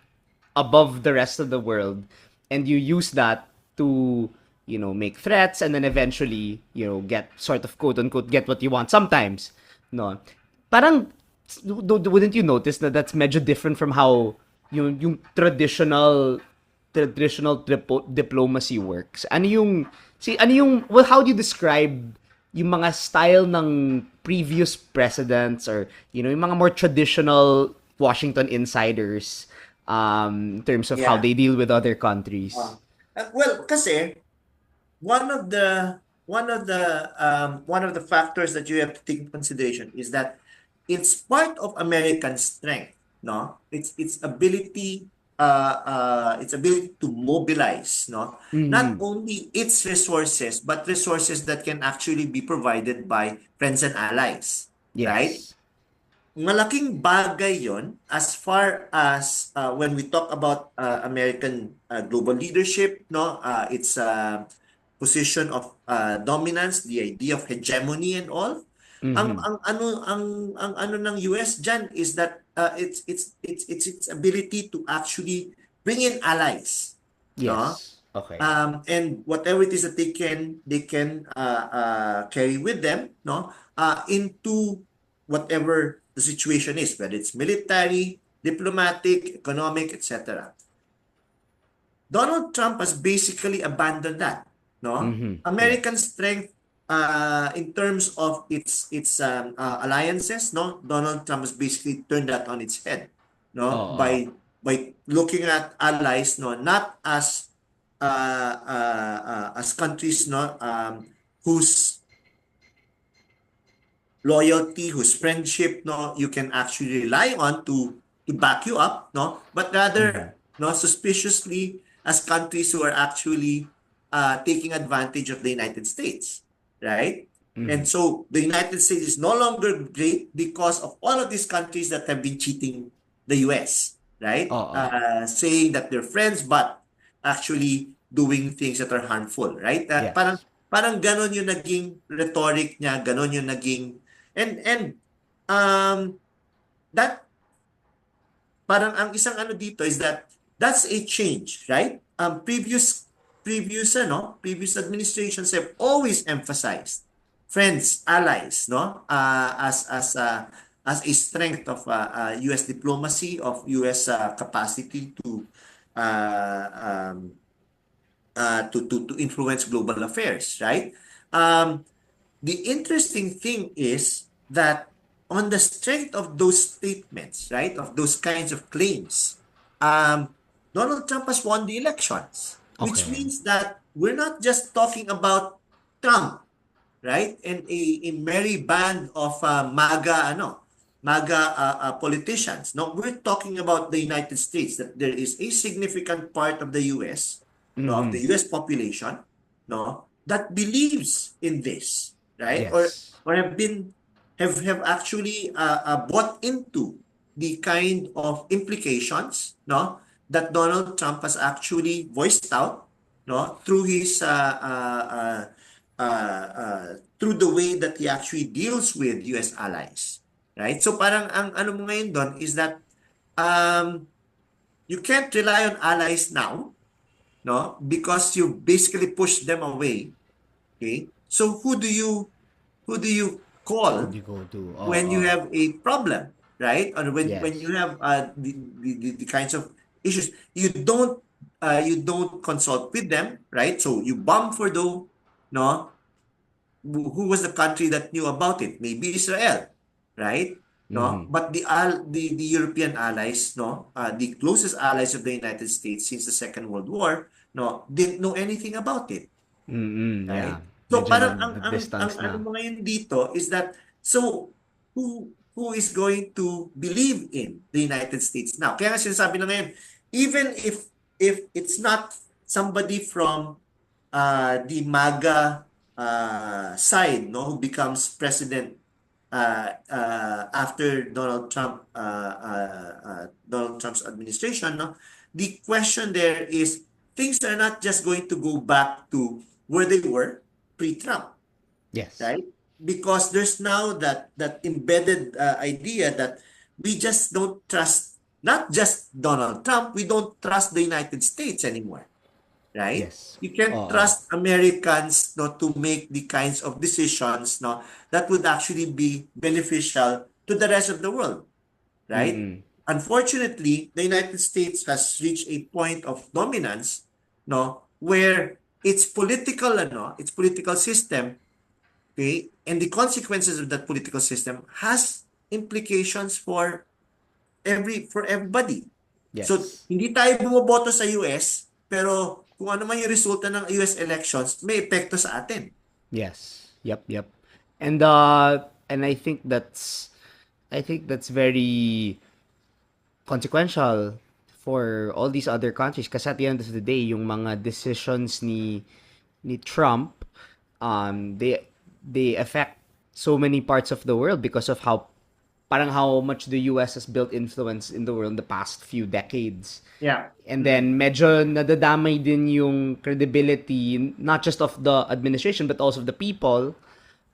[SPEAKER 2] above the rest of the world, and you use that to make threats, and then eventually get sort of quote unquote get what you want sometimes, no, parang wouldn't you notice that that's medyo different from how yung traditional diplomacy works? Well, how do you describe yung mga style ng previous presidents, or yung mga more traditional Washington insiders, in terms of how
[SPEAKER 1] Yeah.
[SPEAKER 2] they deal with other countries?
[SPEAKER 1] Uh, well, kasi one of the factors that you have to take into consideration is that it's part of American strength, no? Its ability to mobilize, no? Not
[SPEAKER 2] Mm-hmm.
[SPEAKER 1] only its resources, but resources that can actually be provided by friends and allies, right?
[SPEAKER 2] Yes.
[SPEAKER 1] Malaking bagay yon as far as when we talk about American global leadership, no, its position of dominance, the idea of hegemony and all.
[SPEAKER 2] Mm-hmm.
[SPEAKER 1] Ang ano ng US diyan is that its ability to actually bring in allies, no?
[SPEAKER 2] Yes. Okay.
[SPEAKER 1] And whatever it is that they can carry with them, no, into whatever the situation is, whether it's military, diplomatic, economic, etc. Donald Trump has basically abandoned that, no?
[SPEAKER 2] Mm-hmm.
[SPEAKER 1] American
[SPEAKER 2] Yes.
[SPEAKER 1] strength in terms of its alliances, no? Donald Trump has basically turned that on its head, no?
[SPEAKER 2] Oo.
[SPEAKER 1] By looking at allies, no, not as countries, no, whose loyalty, whose friendship, no, you can actually rely on to back you up, no, but
[SPEAKER 2] Mm-hmm.
[SPEAKER 1] rather, no, suspiciously as countries who are actually taking advantage of the United States, right?
[SPEAKER 2] Mm-hmm.
[SPEAKER 1] And so the United States is no longer great because of all of these countries that have been cheating the US, right?
[SPEAKER 2] Oo.
[SPEAKER 1] Saying that they're friends, but actually doing things that are harmful, right? Parang
[SPEAKER 2] Yes.
[SPEAKER 1] parang ganon yung naging rhetoric niya, ganon yung naging and um that parang ang isang ano dito is that that's a change, right? Previous administrations have always emphasized friends, allies, no? As a strength of US diplomacy, of US capacity uh, um, to influence global affairs, right? Um, the interesting thing is that on the strength of those statements, right, of those kinds of claims, Donald Trump has won the elections, which
[SPEAKER 2] Okay.
[SPEAKER 1] means that we're not just talking about Trump, right? And a merry band of MAGA politicians. No, we're talking about the United States, that there is a significant part of the US, no, of
[SPEAKER 2] Mm-hmm.
[SPEAKER 1] the US population, no, that believes in this, right?
[SPEAKER 2] Yes.
[SPEAKER 1] Or have actually bought into the kind of implications, no, that Donald Trump has actually voiced out, no, through his through the way that he actually deals with US allies, right? So parang ang ano mo ngayon doon is that um, you can't rely on allies now, no, because you basically push them away. Okay, so who do you
[SPEAKER 2] Who do
[SPEAKER 1] call
[SPEAKER 2] you go to?
[SPEAKER 1] when you have a problem, right? Or when
[SPEAKER 2] Yes.
[SPEAKER 1] you have the kinds of issues, you don't consult with them, right? So you bomb for though, no, who was the country that knew about it? Maybe Israel, right?
[SPEAKER 2] Mm-hmm.
[SPEAKER 1] No, but the European allies, no, the closest allies of the United States since the Second World War, no, didn't know anything about it,
[SPEAKER 2] Mm-hmm. Yeah.
[SPEAKER 1] right? So
[SPEAKER 2] Medyo
[SPEAKER 1] parang ang
[SPEAKER 2] nag-distance
[SPEAKER 1] ano
[SPEAKER 2] na.
[SPEAKER 1] mo ngayon dito is that, so who is going to believe in the United States now? Kaya nga sinasabi na ngayon, even if it's not somebody from the MAGA side, no, who becomes president after Donald Trump's administration, no, the question there is things are not just going to go back to where they were pre-Trump,
[SPEAKER 2] Yes.
[SPEAKER 1] right? Because there's now that embedded idea that we just don't trust not just Donald Trump, we don't trust the United States anymore, right?
[SPEAKER 2] Yes.
[SPEAKER 1] You can't
[SPEAKER 2] Oo.
[SPEAKER 1] trust Americans, no, to make the kinds of decisions, no, that would actually be beneficial to the rest of the world, right?
[SPEAKER 2] Mm-mm.
[SPEAKER 1] Unfortunately, the United States has reached a point of dominance, no, where its political system, okay, and the consequences of that political system has implications for everybody. So,
[SPEAKER 2] Yes.
[SPEAKER 1] hindi tayo bumoboto sa US, pero kung ano man yung resulta ng US elections, may epekto sa atin.
[SPEAKER 2] Yes. Yep, yep. And I think that's very consequential for all these other countries kasi at the end of the day yung mga decisions ni Trump they affect so many parts of the world because of how much the US has built influence in the world in the past few decades.
[SPEAKER 1] Yeah.
[SPEAKER 2] And then medyo nadadamay din yung credibility not just of the administration but also of the people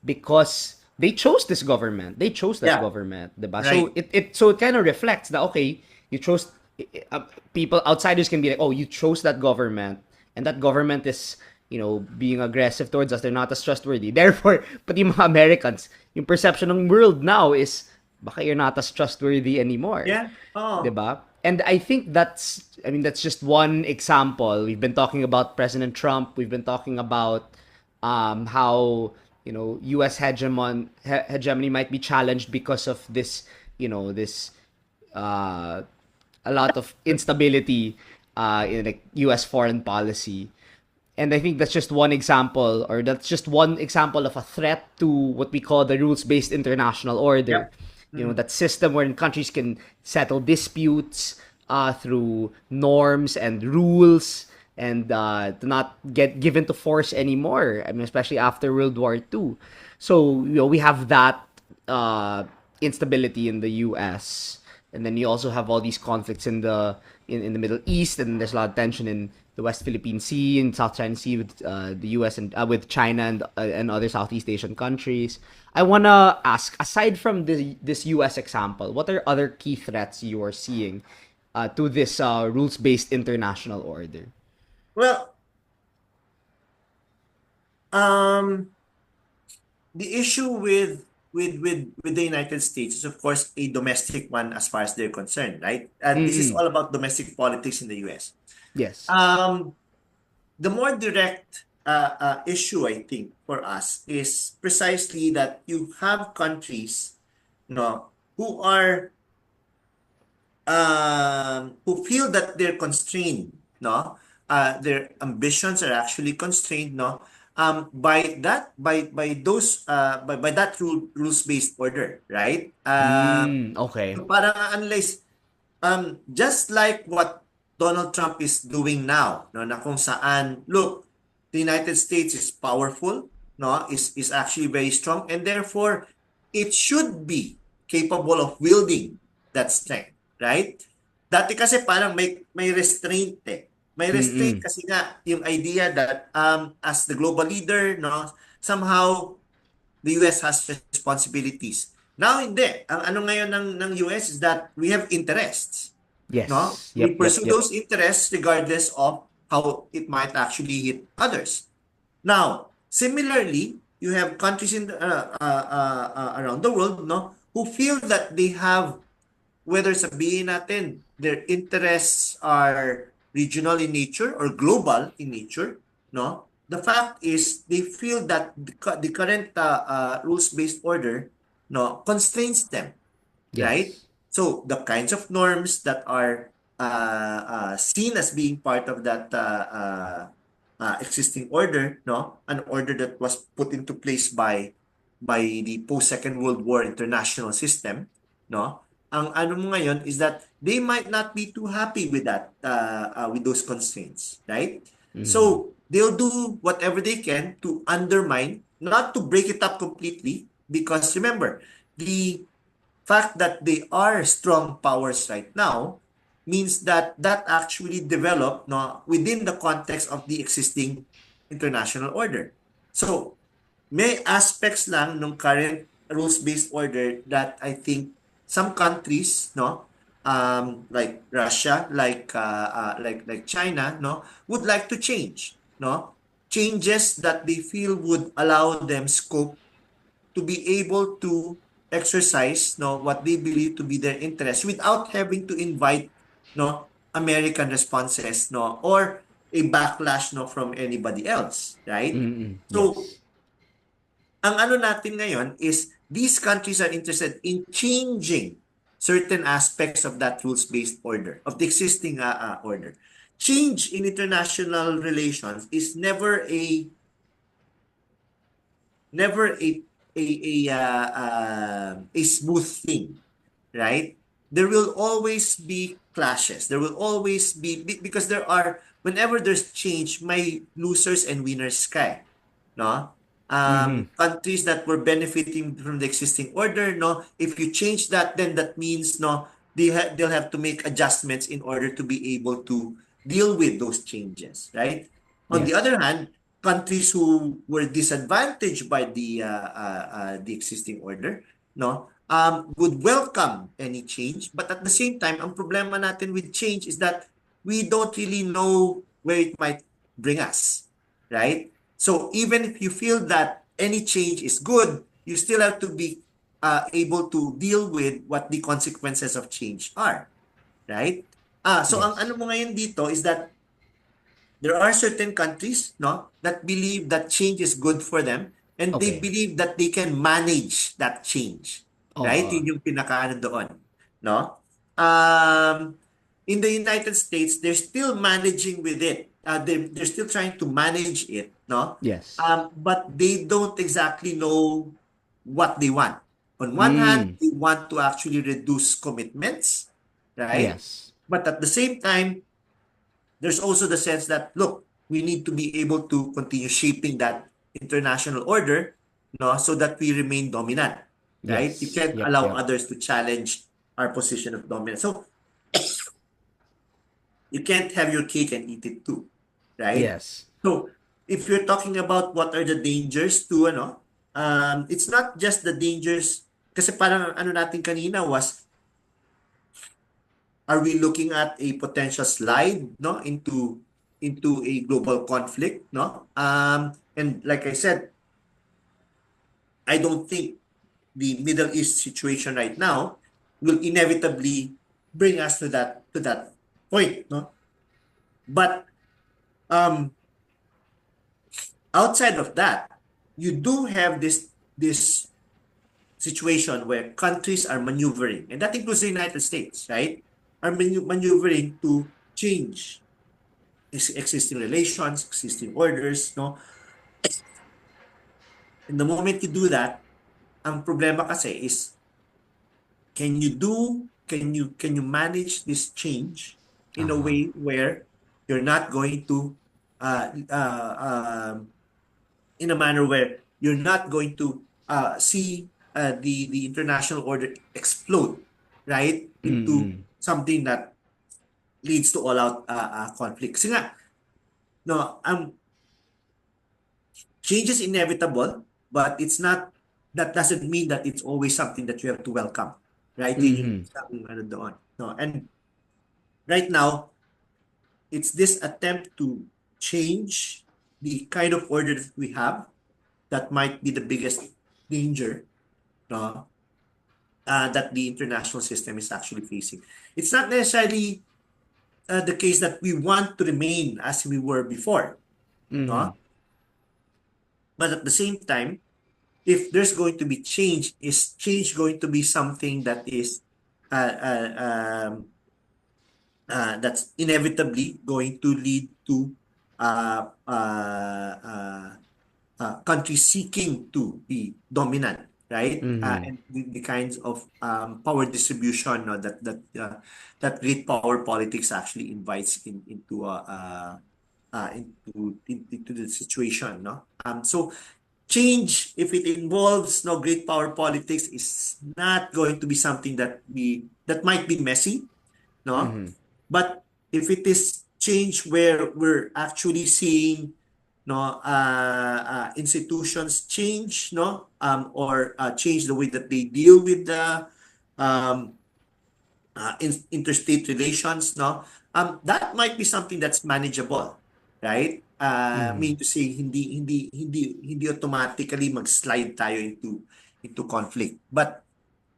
[SPEAKER 2] because they chose this government. They chose that
[SPEAKER 1] Yeah.
[SPEAKER 2] government, diba? So
[SPEAKER 1] Right.
[SPEAKER 2] it kind of reflects that okay, you chose people outsiders can be like, "Oh, you chose that government and that government is, being aggressive towards us. They're not as trustworthy." Therefore, pati mga Americans, yung perception ng world now is baka you're not as trustworthy anymore.
[SPEAKER 1] Yeah. Oh.
[SPEAKER 2] 'Di ba? And that's just one example. We've been talking about President Trump. We've been talking about how U.S. hegemony might be challenged because of this, this uh, a lot of instability in like U.S. foreign policy. And I think that's just one example, or that's just one example of a threat to what we call the rules-based international order.
[SPEAKER 1] Yep.
[SPEAKER 2] That system wherein countries can settle disputes through norms and rules and to not get given to force anymore. I mean, especially after World War II. So, we have that instability in the U.S. And then you also have all these conflicts in the Middle East, and there's a lot of tension in the West Philippine Sea and South China Sea with the U.S. and with China and other Southeast Asian countries. I wanna ask, aside from this U.S. example, what are other key threats you are seeing to this rules-based international order?
[SPEAKER 1] Well, um, the issue with the United States is of course a domestic one as far as they're concerned, right? This is
[SPEAKER 2] Mm-mm.
[SPEAKER 1] all about domestic politics in the US.
[SPEAKER 2] Yes.
[SPEAKER 1] Um, the more direct issue, I think, for us is precisely that you have countries, no, who feel that they're constrained, no, their ambitions are actually constrained, no, by that rules-based order, right?
[SPEAKER 2] Okay.
[SPEAKER 1] So parang unless just like what Donald Trump is doing now, no, na kung saan, look, the United States is powerful, no, is actually very strong, and therefore it should be capable of wielding that strength, right? Dati kasi parang may restraint eh. May restraint
[SPEAKER 2] Mm-mm.
[SPEAKER 1] kasi nga yung idea that as the global leader, no, somehow the US has responsibilities. Now, hindi. Ang ano ngayon ng US is that we have interests. No?
[SPEAKER 2] Yes.
[SPEAKER 1] We
[SPEAKER 2] Yep, yep,
[SPEAKER 1] pursue
[SPEAKER 2] yep.
[SPEAKER 1] those interests regardless of how it might actually hit others. Now, similarly, you have countries around the world, no, who feel that they have, whether sabihin natin their interests are regional in nature or global in nature, no? The fact is they feel that the current rules-based order, no, constrains them, right?
[SPEAKER 2] Yes.
[SPEAKER 1] So the kinds of norms that are seen as being part of that existing order, no, an order that was put into place by the post Second World War international system, no. Ang ano mo ngayon is that they might not be too happy with those constraints, right?
[SPEAKER 2] Mm-hmm.
[SPEAKER 1] So they'll do whatever they can to undermine, not to break it up completely, because remember, the fact that they are strong powers right now means that that actually developed, no, within the context of the existing international order. So may aspects lang ng current rules-based order that I think some countries, no, like Russia, like China, no, would like to change, no, changes that they feel would allow them scope to be able to exercise, no, what they believe to be their interest without having to invite, no, American responses, no, or a backlash, no, from anybody else, right?
[SPEAKER 2] Mm-mm.
[SPEAKER 1] So
[SPEAKER 2] Yes.
[SPEAKER 1] ang ano natin ngayon is these countries are interested in changing certain aspects of that rules-based order, of the existing order. Change in international relations is never a smooth thing, right? There will always be clashes. There will always because there are, whenever there's change, may losers and winners kay, no?
[SPEAKER 2] Mm-hmm.
[SPEAKER 1] Countries that were benefiting from the existing order, no? If you change that, then that means, no, they'll have to make adjustments in order to be able to deal with those changes, right? On the
[SPEAKER 2] Yes.
[SPEAKER 1] other hand, countries who were disadvantaged by the existing order, no, would welcome any change, but at the same time, ang problema natin with change is that we don't really know where it might bring us, right? So even if you feel that any change is good, you still have to be able to deal with what the consequences of change are, right? So ang
[SPEAKER 2] Yes.
[SPEAKER 1] ano mo ngayon dito is that there are certain countries, no, that believe that change is good for them, and they
[SPEAKER 2] Okay.
[SPEAKER 1] believe that they can manage that change, right?
[SPEAKER 2] Oo.
[SPEAKER 1] Yun yung pinakaano doon, no? Um, in the United States, they're still managing with it. They're still trying to manage it, no?
[SPEAKER 2] Yes.
[SPEAKER 1] But they don't exactly know what they want. On one hand,
[SPEAKER 2] Mm.
[SPEAKER 1] they want to actually reduce commitments, right?
[SPEAKER 2] Yes.
[SPEAKER 1] But at the same time, there's also the sense that, look, we need to be able to continue shaping that international order, no, so that we remain dominant, right? You
[SPEAKER 2] Yes.
[SPEAKER 1] can't
[SPEAKER 2] Yep,
[SPEAKER 1] allow
[SPEAKER 2] yep.
[SPEAKER 1] others to challenge our position of dominance. So you can't have your cake and eat it too, right?
[SPEAKER 2] Yes.
[SPEAKER 1] So if you're talking about what are the dangers to ano, it's not just the dangers, kasi parang ano natin kanina was, are we looking at a potential slide, no, into a global conflict, no? And like I said, I don't think the Middle East situation right now will inevitably bring us to that point, no? But um, outside of that, you do have this situation where countries are maneuvering, and that includes the United States, right? Are maneuvering to change existing relations, existing orders, no? And the moment you do that, ang problema kasi is can you manage this change in a
[SPEAKER 2] Uh-huh.
[SPEAKER 1] way where you're not going to uh, uh, um, in a manner where you're not going to see the international order explode, right, into
[SPEAKER 2] Mm-mm.
[SPEAKER 1] something that leads to all-out conflict. Kasi nga, no, change is inevitable, but it's not, that doesn't mean that it's always something that you have to welcome, right? Yun yung
[SPEAKER 2] Mm-hmm.
[SPEAKER 1] isang ano doon. No? And right now, it's this attempt to change the kind of order that we have that might be the biggest danger, no? That the international system is actually facing. It's not necessarily the case that we want to remain as we were before,
[SPEAKER 2] Mm-hmm.
[SPEAKER 1] no? But at the same time, if there's going to be change, is change going to be something that is uh, uh, um, that's inevitably going to lead to uh, uh, uh, countries seeking to be dominant, right?
[SPEAKER 2] Mm-hmm.
[SPEAKER 1] And the kinds of power distribution, no, that great power politics actually invites into into the situation, no. So change, if it involves no great power politics, is not going to be something that might be messy, no?
[SPEAKER 2] Mm-hmm.
[SPEAKER 1] But if it is change where we're actually seeing no institutions change, no, or change the way that they deal with the um, interstate relations, no, that might be something that's manageable, right?
[SPEAKER 2] Mm-hmm.
[SPEAKER 1] Mean to say, hindi automatically mag-slide tayo into conflict. But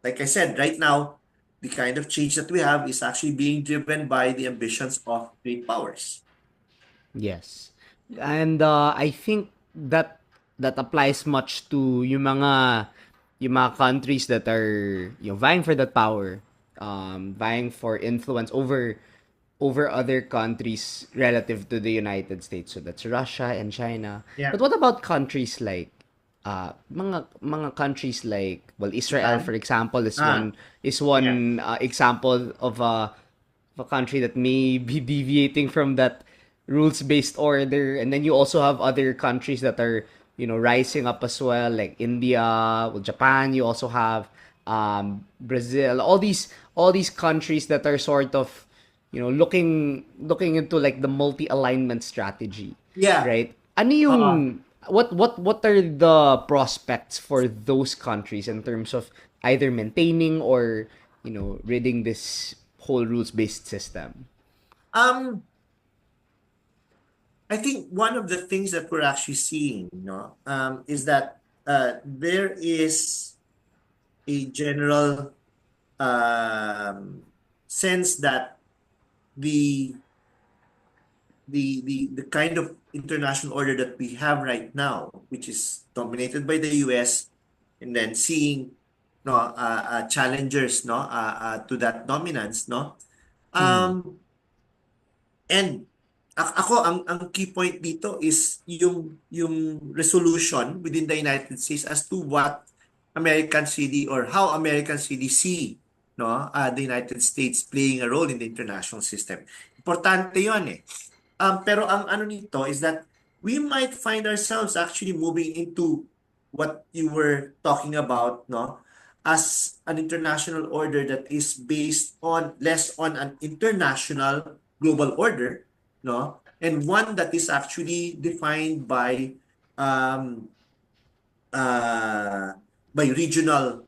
[SPEAKER 1] like I said, right now, the kind of change that we have is actually being driven by the ambitions of great powers.
[SPEAKER 2] Yes. And I think that that applies much to yung mga countries that are vying for that power, vying for influence over other countries relative to the United States. So that's Russia and China. But
[SPEAKER 1] Yeah.
[SPEAKER 2] what about countries like mga countries like, well, Israel, for
[SPEAKER 1] Japan.
[SPEAKER 2] example,
[SPEAKER 1] Ah,
[SPEAKER 2] is
[SPEAKER 1] yeah.
[SPEAKER 2] one example of a country that may be deviating from that rules-based order. And then you also have other countries that are, rising up as well, like India, well, Japan. You also have Brazil. All these countries that are sort of, looking into like the multi-alignment strategy,
[SPEAKER 1] Yeah.
[SPEAKER 2] right? Ano yung
[SPEAKER 1] Uh,
[SPEAKER 2] what are the prospects for those countries in terms of either maintaining or ridding this whole rules based system?
[SPEAKER 1] um, I think one of the things that we're actually seeing, no, is that there is a general sense that the the kind of international order that we have right now, which is dominated by the US, and then seeing no challengers no to that dominance, no.
[SPEAKER 2] Mm-hmm.
[SPEAKER 1] And ako ang key point dito is yung resolution within the United States as to what Americans really, or how Americans really see no the United States playing a role in the international system. Importante 'yon eh. Pero ang ano nito is that we might find ourselves actually moving into what you were talking about, no? As an international order that is based on less on an international global order, no? And one that is actually defined um, uh, by regional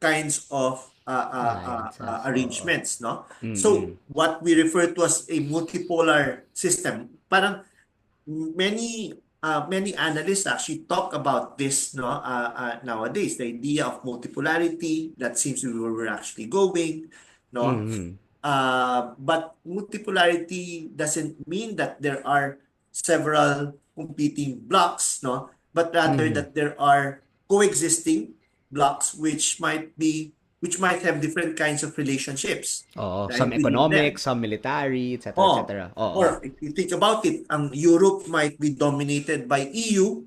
[SPEAKER 1] kinds of
[SPEAKER 2] Alliances. Oo.
[SPEAKER 1] arrangements, no?
[SPEAKER 2] Mm-mm.
[SPEAKER 1] So what we refer to as a multipolar system, parang many analysts actually talk about this, no, nowadays, the idea of multipolarity, that seems to be where we're actually going, no.
[SPEAKER 2] Mm-hmm.
[SPEAKER 1] But multipolarity doesn't mean that there are several competing blocks, no, but rather
[SPEAKER 2] Mm-hmm.
[SPEAKER 1] that there are coexisting blocks which might have different kinds of relationships,
[SPEAKER 2] Oo.
[SPEAKER 1] right,
[SPEAKER 2] Some
[SPEAKER 1] within
[SPEAKER 2] economic,
[SPEAKER 1] them.
[SPEAKER 2] some military, etc.
[SPEAKER 1] Oh,
[SPEAKER 2] etc. Oo.
[SPEAKER 1] or if you think about it, ang Europe might be dominated by EU,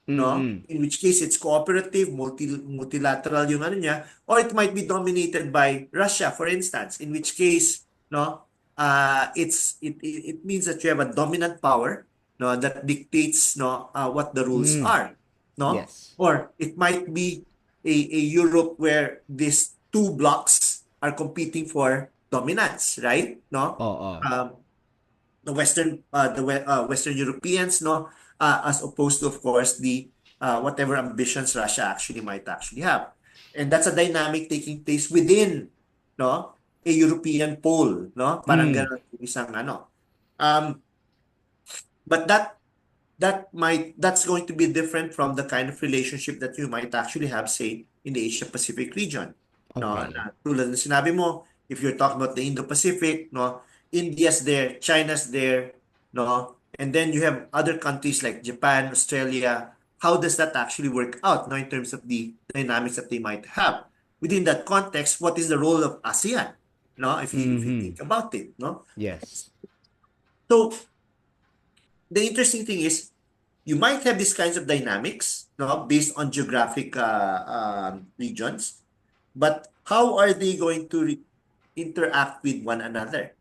[SPEAKER 1] no?
[SPEAKER 2] Mm-mm.
[SPEAKER 1] In which case it's cooperative, multilateral yung ano niya, or it might be dominated by Russia, for instance, in which case, no, it means that you have a dominant power, no, that dictates, no, what the rules
[SPEAKER 2] Mm.
[SPEAKER 1] are, no?
[SPEAKER 2] Yes.
[SPEAKER 1] Or it might be a Europe where these two blocks are competing for dominance, right? No?
[SPEAKER 2] Oo.
[SPEAKER 1] The Western Europeans, no, as opposed to, of course, the whatever ambitions Russia actually might actually have, and that's a dynamic taking place within, no, a European pole, no, parang
[SPEAKER 2] Mm.
[SPEAKER 1] ganun yung isang ano, um, but that's going to be different from the kind of relationship that you might actually have, say, in the Asia Pacific region. No,
[SPEAKER 2] Okay.
[SPEAKER 1] na tulad ng sinabi mo, if you're talking about the Indo-Pacific, no, India's there, China's there, no, and then you have other countries like Japan, Australia. How does that actually work out, no, in terms of the dynamics that they might have? Within that context, what is the role of ASEAN? No, if you
[SPEAKER 2] Mm-hmm.
[SPEAKER 1] think about it, no.
[SPEAKER 2] Yes.
[SPEAKER 1] So the interesting thing is you might have these kinds of dynamics, no, based on geographic regions, but how are they going to interact with one another,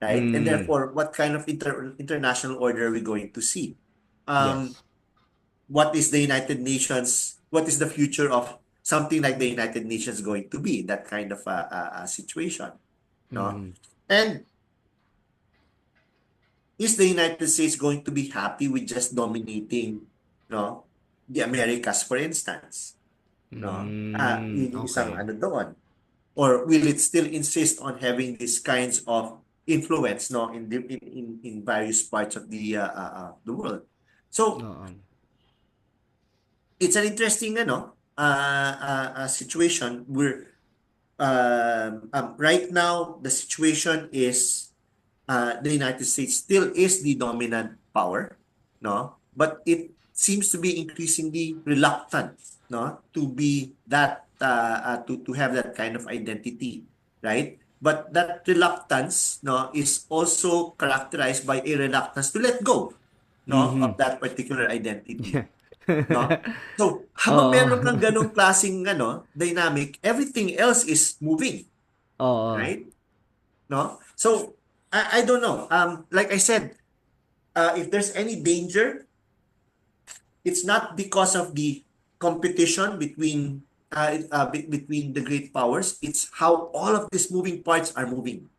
[SPEAKER 1] right? And
[SPEAKER 2] Mm.
[SPEAKER 1] therefore, what kind of international order are we going to see? Um,
[SPEAKER 2] Yes.
[SPEAKER 1] what is the United Nations? What is the future of something like the United Nations going to be? That kind of situation, no?
[SPEAKER 2] Mm-hmm.
[SPEAKER 1] And is the United States going to be happy with just dominating, no, the Americas, for instance? No?
[SPEAKER 2] Mm.
[SPEAKER 1] Yun yung isang
[SPEAKER 2] Okay.
[SPEAKER 1] ano doon. Or will it still insist on having these kinds of influence, no, in various parts of the world? So
[SPEAKER 2] Oo.
[SPEAKER 1] it's an interesting situation where right now the situation is the United States still is the dominant power, no? But it seems to be increasingly reluctant, no, to be that to have that kind of identity, right? But that reluctance, no, is also characterized by a reluctance to let go, no,
[SPEAKER 2] Mm-hmm.
[SPEAKER 1] of that particular identity,
[SPEAKER 2] Yeah.
[SPEAKER 1] no? So, habang
[SPEAKER 2] Oo.
[SPEAKER 1] meron kang ganong klaseng dynamic, everything else is moving,
[SPEAKER 2] Oo.
[SPEAKER 1] right? No? So, I don't know. Like I said, if there's any danger, it's not because of the competition between the great powers. It's how all of these moving parts are moving,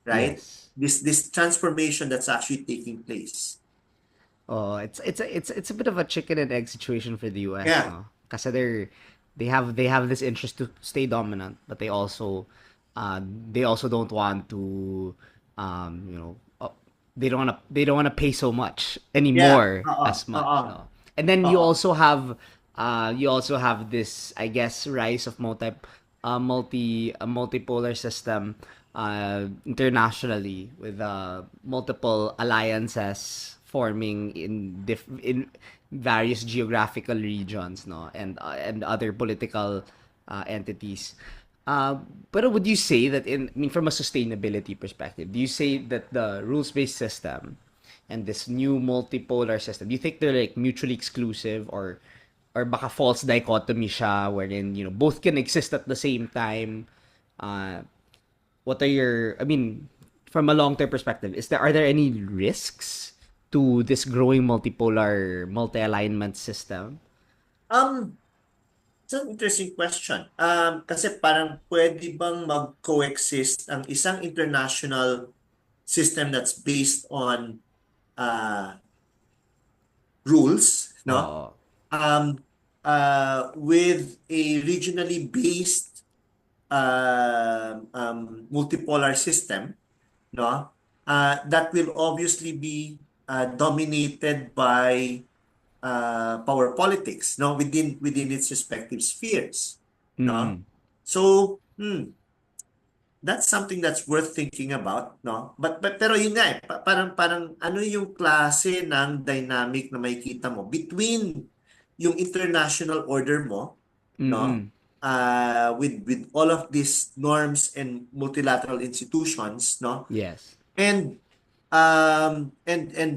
[SPEAKER 1] right?
[SPEAKER 2] Yes.
[SPEAKER 1] This transformation that's actually taking place.
[SPEAKER 2] Oh, it's a bit of a chicken and egg situation for the US,
[SPEAKER 1] Yeah,
[SPEAKER 2] no? Kasi they have this interest to stay dominant, but they also don't want to um, you know, uh, they don't want to pay so much
[SPEAKER 1] yeah.
[SPEAKER 2] anymore as much, no? And then
[SPEAKER 1] Oo.
[SPEAKER 2] you also have this, I guess, rise of multipolar system internationally with multiple alliances forming in various geographical regions, no, and other political entities. uh, but would you say that I mean, from a sustainability perspective, do you say that the rules-based system and this new multipolar system, do you think they're like mutually exclusive, or baka false dichotomy siya wherein, both can exist at the same time? Uh, what are your, I mean, from a long-term perspective, are there any risks to this growing multipolar multi-alignment system?
[SPEAKER 1] Um, it's an interesting question. Kasi parang pwede bang mag-coexist ang isang international system that's based on uh, rules, no?
[SPEAKER 2] Oo.
[SPEAKER 1] Um, with a regionally based multipolar system, no? That will obviously be dominated by power politics, no? Within its respective spheres, no?
[SPEAKER 2] Mm.
[SPEAKER 1] So, that's something that's worth thinking about, no? But pero yun nga parang ano yung klase ng dynamic na makikita mo between yung international order mo, no?
[SPEAKER 2] Mm.
[SPEAKER 1] With all of these norms and multilateral institutions, no?
[SPEAKER 2] Yes.
[SPEAKER 1] And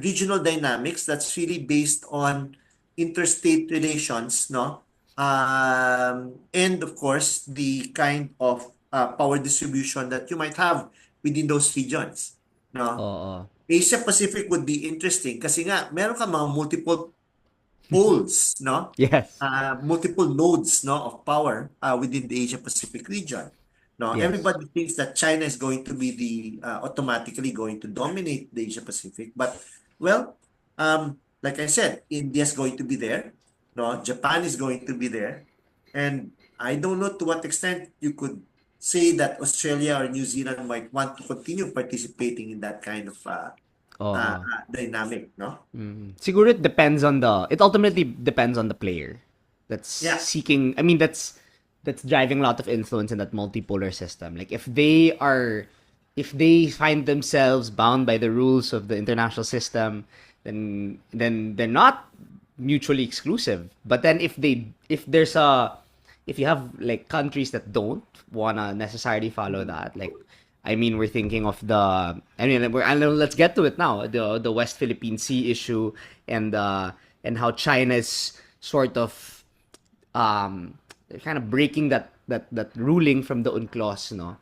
[SPEAKER 1] regional dynamics that's really based on interstate relations, no? And of course, the kind of power distribution that you might have within those regions, no?
[SPEAKER 2] Oo.
[SPEAKER 1] Asia Pacific would be interesting kasi nga meron ka mga multiple poles, no?
[SPEAKER 2] Yes.
[SPEAKER 1] Multiple nodes, no, of power within the Asia Pacific region. No,
[SPEAKER 2] Yes.
[SPEAKER 1] everybody thinks that China is going to be the automatically going to dominate the Asia Pacific, but well, like I said, India is going to be there. No, Japan is going to be there, and I don't know to what extent you could say that Australia or New Zealand might want to continue participating in that kind of
[SPEAKER 2] Oo.
[SPEAKER 1] dynamic, no?
[SPEAKER 2] Siguro it ultimately depends on the player that's
[SPEAKER 1] Yeah.
[SPEAKER 2] seeking, I mean, that's driving a lot of influence in that multipolar system. Like if they find themselves bound by the rules of the international system, then they're not mutually exclusive. But then if you have like countries that don't wanna necessarily follow
[SPEAKER 1] Mhm.
[SPEAKER 2] that, like I mean, we're thinking of let's get to it now. The West Philippine Sea issue and how China is sort of um kind of breaking that ruling from the UNCLOS, no,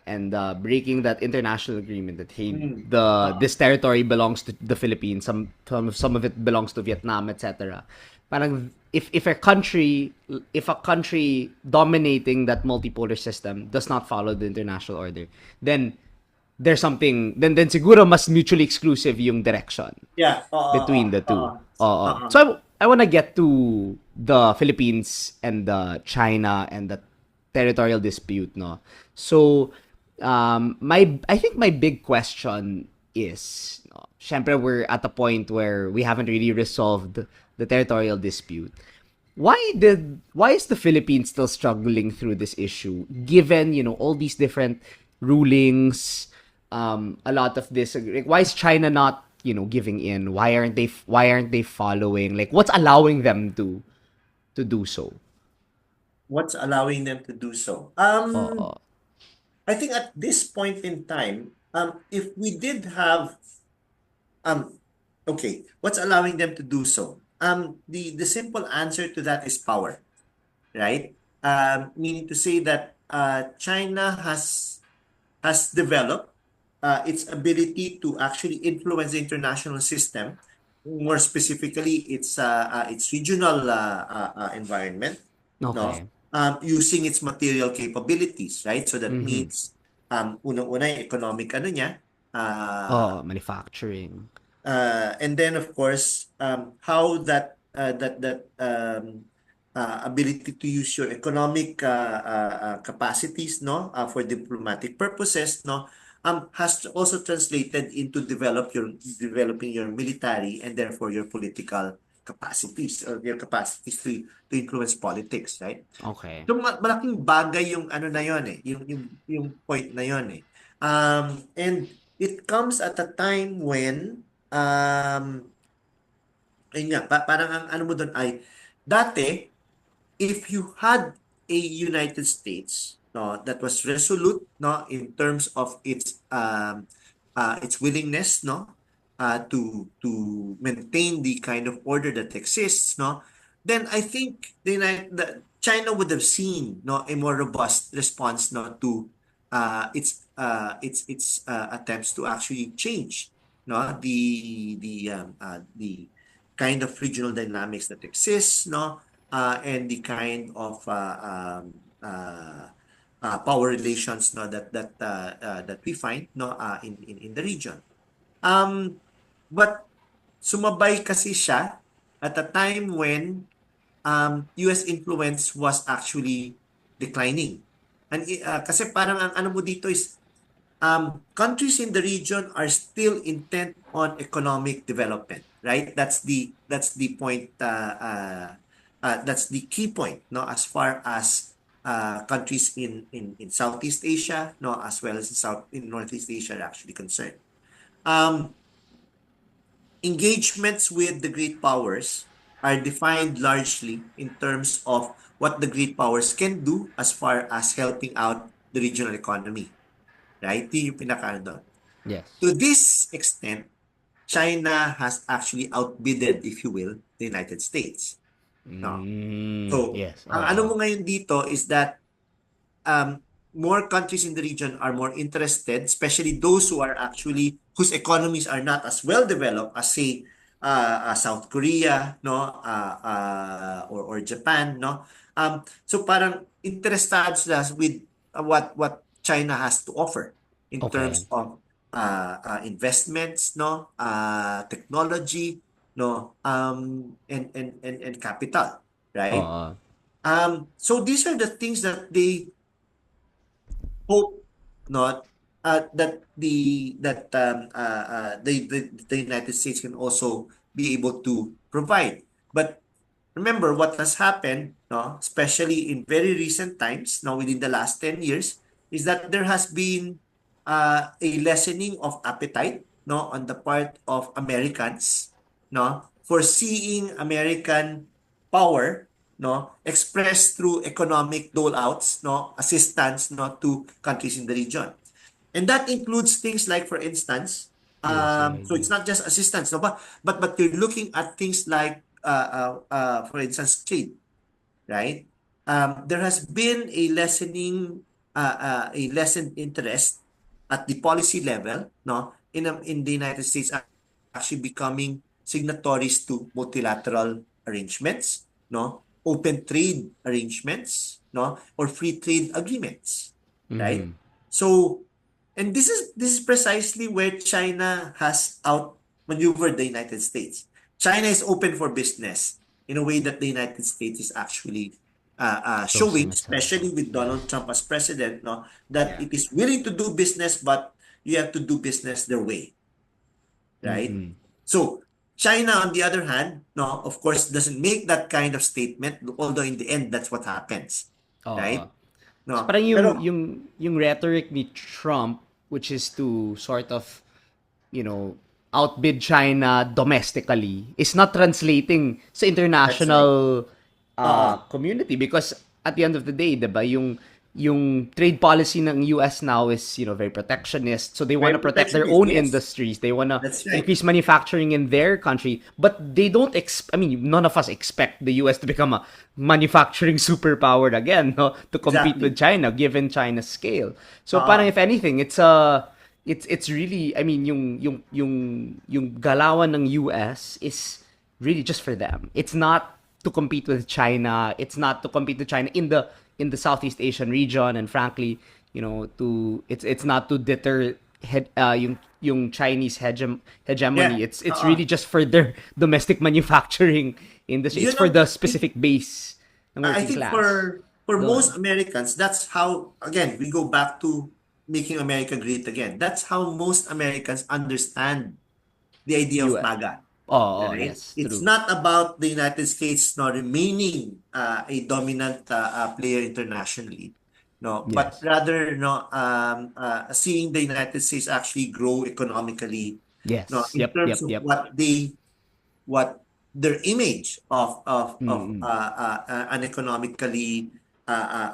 [SPEAKER 2] and breaking that international agreement that hey,
[SPEAKER 1] Mm.
[SPEAKER 2] the this territory belongs to the Philippines, some of it belongs to Vietnam, etc. Parang if a country dominating that multipolar system does not follow the international order, then there's something then siguro mas mutually exclusive yung direction
[SPEAKER 1] Yeah.
[SPEAKER 2] between the two.
[SPEAKER 1] Oo.
[SPEAKER 2] Oo.
[SPEAKER 1] Oo.
[SPEAKER 2] So I want to get to the Philippines and the China and the territorial dispute, no. So my I think my big question is, no, syempre we're at a point where we haven't really resolved the territorial dispute. Why is the Philippines still struggling through this issue given, all these different rulings, a lot of this, like, why is China not, giving in? Why aren't they following? Like, what's allowing them to do so?
[SPEAKER 1] What's allowing them to do so?
[SPEAKER 2] Oo.
[SPEAKER 1] I think at this point in time, if we did have, um, okay, what's allowing them to do so? The simple answer to that is power, right? Meaning to say that China has developed its ability to actually influence the international system, more specifically its regional environment, no?
[SPEAKER 2] Okay.
[SPEAKER 1] Using its material capabilities, right? So that
[SPEAKER 2] Mhm.
[SPEAKER 1] means unang-una yung economic ano niya,
[SPEAKER 2] Oo, manufacturing.
[SPEAKER 1] and then of course how that ability to use your economic capacities, no, for diplomatic purposes, no, also translated into developing your military and therefore your political capacities or your capacities to influence politics, right?
[SPEAKER 2] Okay.
[SPEAKER 1] So malaking bagay yung ano na yon eh, yung point na yon eh. And it comes at a time when ayun nga, parang ang ano mo doon ay dati if you had a United States, no, that was resolute, no, in terms of its willingness, no, to maintain the kind of order that exists, no, then I think China would have seen, no, a more robust response, no, to its attempts to actually change, no, the kind of regional dynamics that exists, no, and the kind of power relations, no, that we find, no, in the region. Um, but sumabay kasi siya at a time when US influence was actually declining. And kasi parang ang ano mo dito is countries in the region are still intent on economic development, right? That's the point. That's the key point, no? As far as countries in Southeast Asia, no, as well as in Northeast Asia are actually concerned. Um, Engagements with the great powers are defined largely in terms of what the great powers can do as far as helping out the regional economy, right? Yun yung pinaka doon.
[SPEAKER 2] Yes.
[SPEAKER 1] To this extent, China has actually outbidded, if you will, the United States. No.
[SPEAKER 2] Mm,
[SPEAKER 1] So,
[SPEAKER 2] yes.
[SPEAKER 1] ang ano
[SPEAKER 2] Oo.
[SPEAKER 1] mo ngayon dito is that um, more countries in the region are more interested, especially those who are actually whose economies are not as well developed as say South Korea, no, or Japan, no. So parang interested sila with what China has to offer in
[SPEAKER 2] Okay.
[SPEAKER 1] terms of investments, no, technology, no, and capital, right?
[SPEAKER 2] Oo.
[SPEAKER 1] So these are the things that they hope not that the United States can also be able to provide. But remember what has happened, no, especially in very recent times, now within the last 10 years, is that there has been a lessening of appetite, no, on the part of Americans, no, for seeing American power, no, expressed through economic doleouts, no, assistance, no, to countries in the region. And that includes things like, for instance,
[SPEAKER 2] Yes, yeah, I
[SPEAKER 1] so
[SPEAKER 2] do.
[SPEAKER 1] it's not just assistance, no, but you're looking at things like, for instance, trade, right? There has been a lessened interest at the policy level, no, in the United States actually becoming signatories to multilateral arrangements, no, open trade arrangements, no, or free trade agreements, right?
[SPEAKER 2] Mm-hmm.
[SPEAKER 1] So, and this is precisely where China has outmaneuvered the United States. China is open for business in a way that the United States is actually
[SPEAKER 2] Closing
[SPEAKER 1] showing,
[SPEAKER 2] itself
[SPEAKER 1] especially
[SPEAKER 2] off.
[SPEAKER 1] with
[SPEAKER 2] Yes.
[SPEAKER 1] Donald Trump as president, no, that
[SPEAKER 2] Yeah.
[SPEAKER 1] it is willing to do business, but you have to do business their way, right?
[SPEAKER 2] Mm-mm.
[SPEAKER 1] So China, on the other hand, no, of course, doesn't make that kind of statement, although in the end, that's what happens,
[SPEAKER 2] Oo.
[SPEAKER 1] right?
[SPEAKER 2] So
[SPEAKER 1] No,
[SPEAKER 2] parang
[SPEAKER 1] pero
[SPEAKER 2] yung rhetoric ni Trump, which is to sort of, you know, outbid China domestically, is not translating sa
[SPEAKER 1] that's right.
[SPEAKER 2] international
[SPEAKER 1] Oo.
[SPEAKER 2] community, because at the end of the day, 'di ba, yung trade policy ng US now is, very protectionist. So they want to
[SPEAKER 1] Very
[SPEAKER 2] protect their
[SPEAKER 1] protectionist,
[SPEAKER 2] own
[SPEAKER 1] yes.
[SPEAKER 2] industries. They want to
[SPEAKER 1] That's right.
[SPEAKER 2] increase manufacturing in their country, but they don't I mean, none of us expect the US to become a manufacturing superpower again, no, to compete with
[SPEAKER 1] Exactly.
[SPEAKER 2] China given China's scale. So parang,
[SPEAKER 1] Oo.
[SPEAKER 2] if anything, it's really, I mean, yung galawan ng US is really just for them. It's not to compete with China. It's not to compete with China in the Southeast Asian region, and frankly, it's not to deter yung Chinese hegemony.
[SPEAKER 1] Yeah.
[SPEAKER 2] It's really
[SPEAKER 1] Oo.
[SPEAKER 2] just for their domestic manufacturing industry. It's
[SPEAKER 1] Yun
[SPEAKER 2] for
[SPEAKER 1] ang
[SPEAKER 2] the
[SPEAKER 1] I think
[SPEAKER 2] specific base ng
[SPEAKER 1] I
[SPEAKER 2] working
[SPEAKER 1] think
[SPEAKER 2] class.
[SPEAKER 1] for most
[SPEAKER 2] Doon.
[SPEAKER 1] Americans, that's how, again, we go back to making America great again. That's how most Americans understand the idea of
[SPEAKER 2] US.
[SPEAKER 1] MAGA,
[SPEAKER 2] Oh,
[SPEAKER 1] right?
[SPEAKER 2] yes,
[SPEAKER 1] It's
[SPEAKER 2] true.
[SPEAKER 1] not about the United States not remaining a dominant player internationally, no, but
[SPEAKER 2] Yes.
[SPEAKER 1] rather, no, seeing the United States actually grow economically, no,
[SPEAKER 2] Yes.
[SPEAKER 1] in
[SPEAKER 2] Yep,
[SPEAKER 1] terms
[SPEAKER 2] yep,
[SPEAKER 1] of
[SPEAKER 2] yep.
[SPEAKER 1] what their image of
[SPEAKER 2] Mm-mm.
[SPEAKER 1] an economically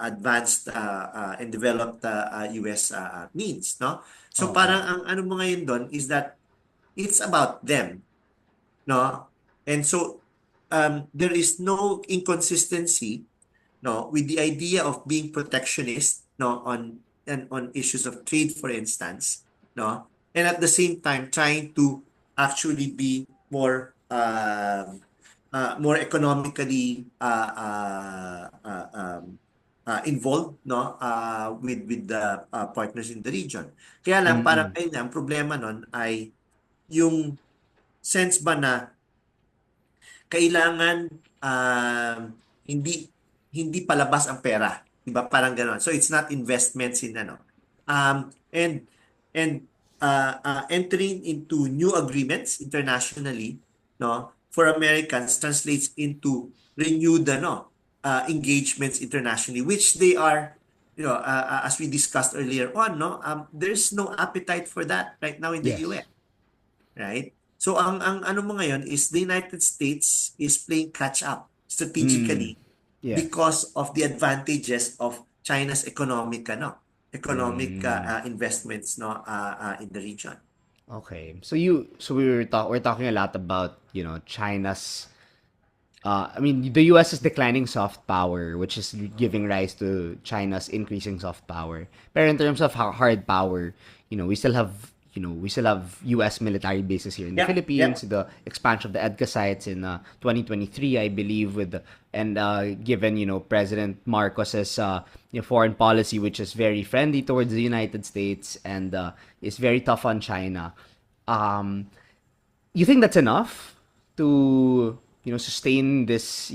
[SPEAKER 1] advanced and developed US means, no? So
[SPEAKER 2] Oo.
[SPEAKER 1] parang ang ano mo ngayon doon is that it's about them, no? And so there is no inconsistency, no, with the idea of being protectionist, no, on issues of trade, for instance, no, and at the same time trying to actually be more economically involved, no, with the partners in the region. Kaya lang parang
[SPEAKER 2] Mm-mm.
[SPEAKER 1] ayun nga, ang problema nun ay yung sense ba na kailangan hindi hindi palabas ang pera, 'di ba? Parang gano'n. So it's not investments in ano. And entering into new agreements internationally, no, for Americans translates into renewed engagements internationally, which they are, as we discussed earlier on, no, there's no appetite for that right now in the
[SPEAKER 2] Yes.
[SPEAKER 1] US, right? So ang ano mo ngayon is the United States is playing catch up
[SPEAKER 2] Mm.
[SPEAKER 1] strategically
[SPEAKER 2] Yes.
[SPEAKER 1] because of the advantages of China's economic
[SPEAKER 2] Mm.
[SPEAKER 1] investments, no, in the region.
[SPEAKER 2] Okay. So we're talking a lot about, China's I mean, the U.S. is declining soft power, which is giving rise to China's increasing soft power. But in terms of hard power, we still have U.S. military bases here in the
[SPEAKER 1] Yeah, yeah.
[SPEAKER 2] Philippines. The expansion of the EDCA sites in 2023, I believe, and given President Marcos's foreign policy, which is very friendly towards the United States and is very tough on China. Um, you think that's enough to sustain this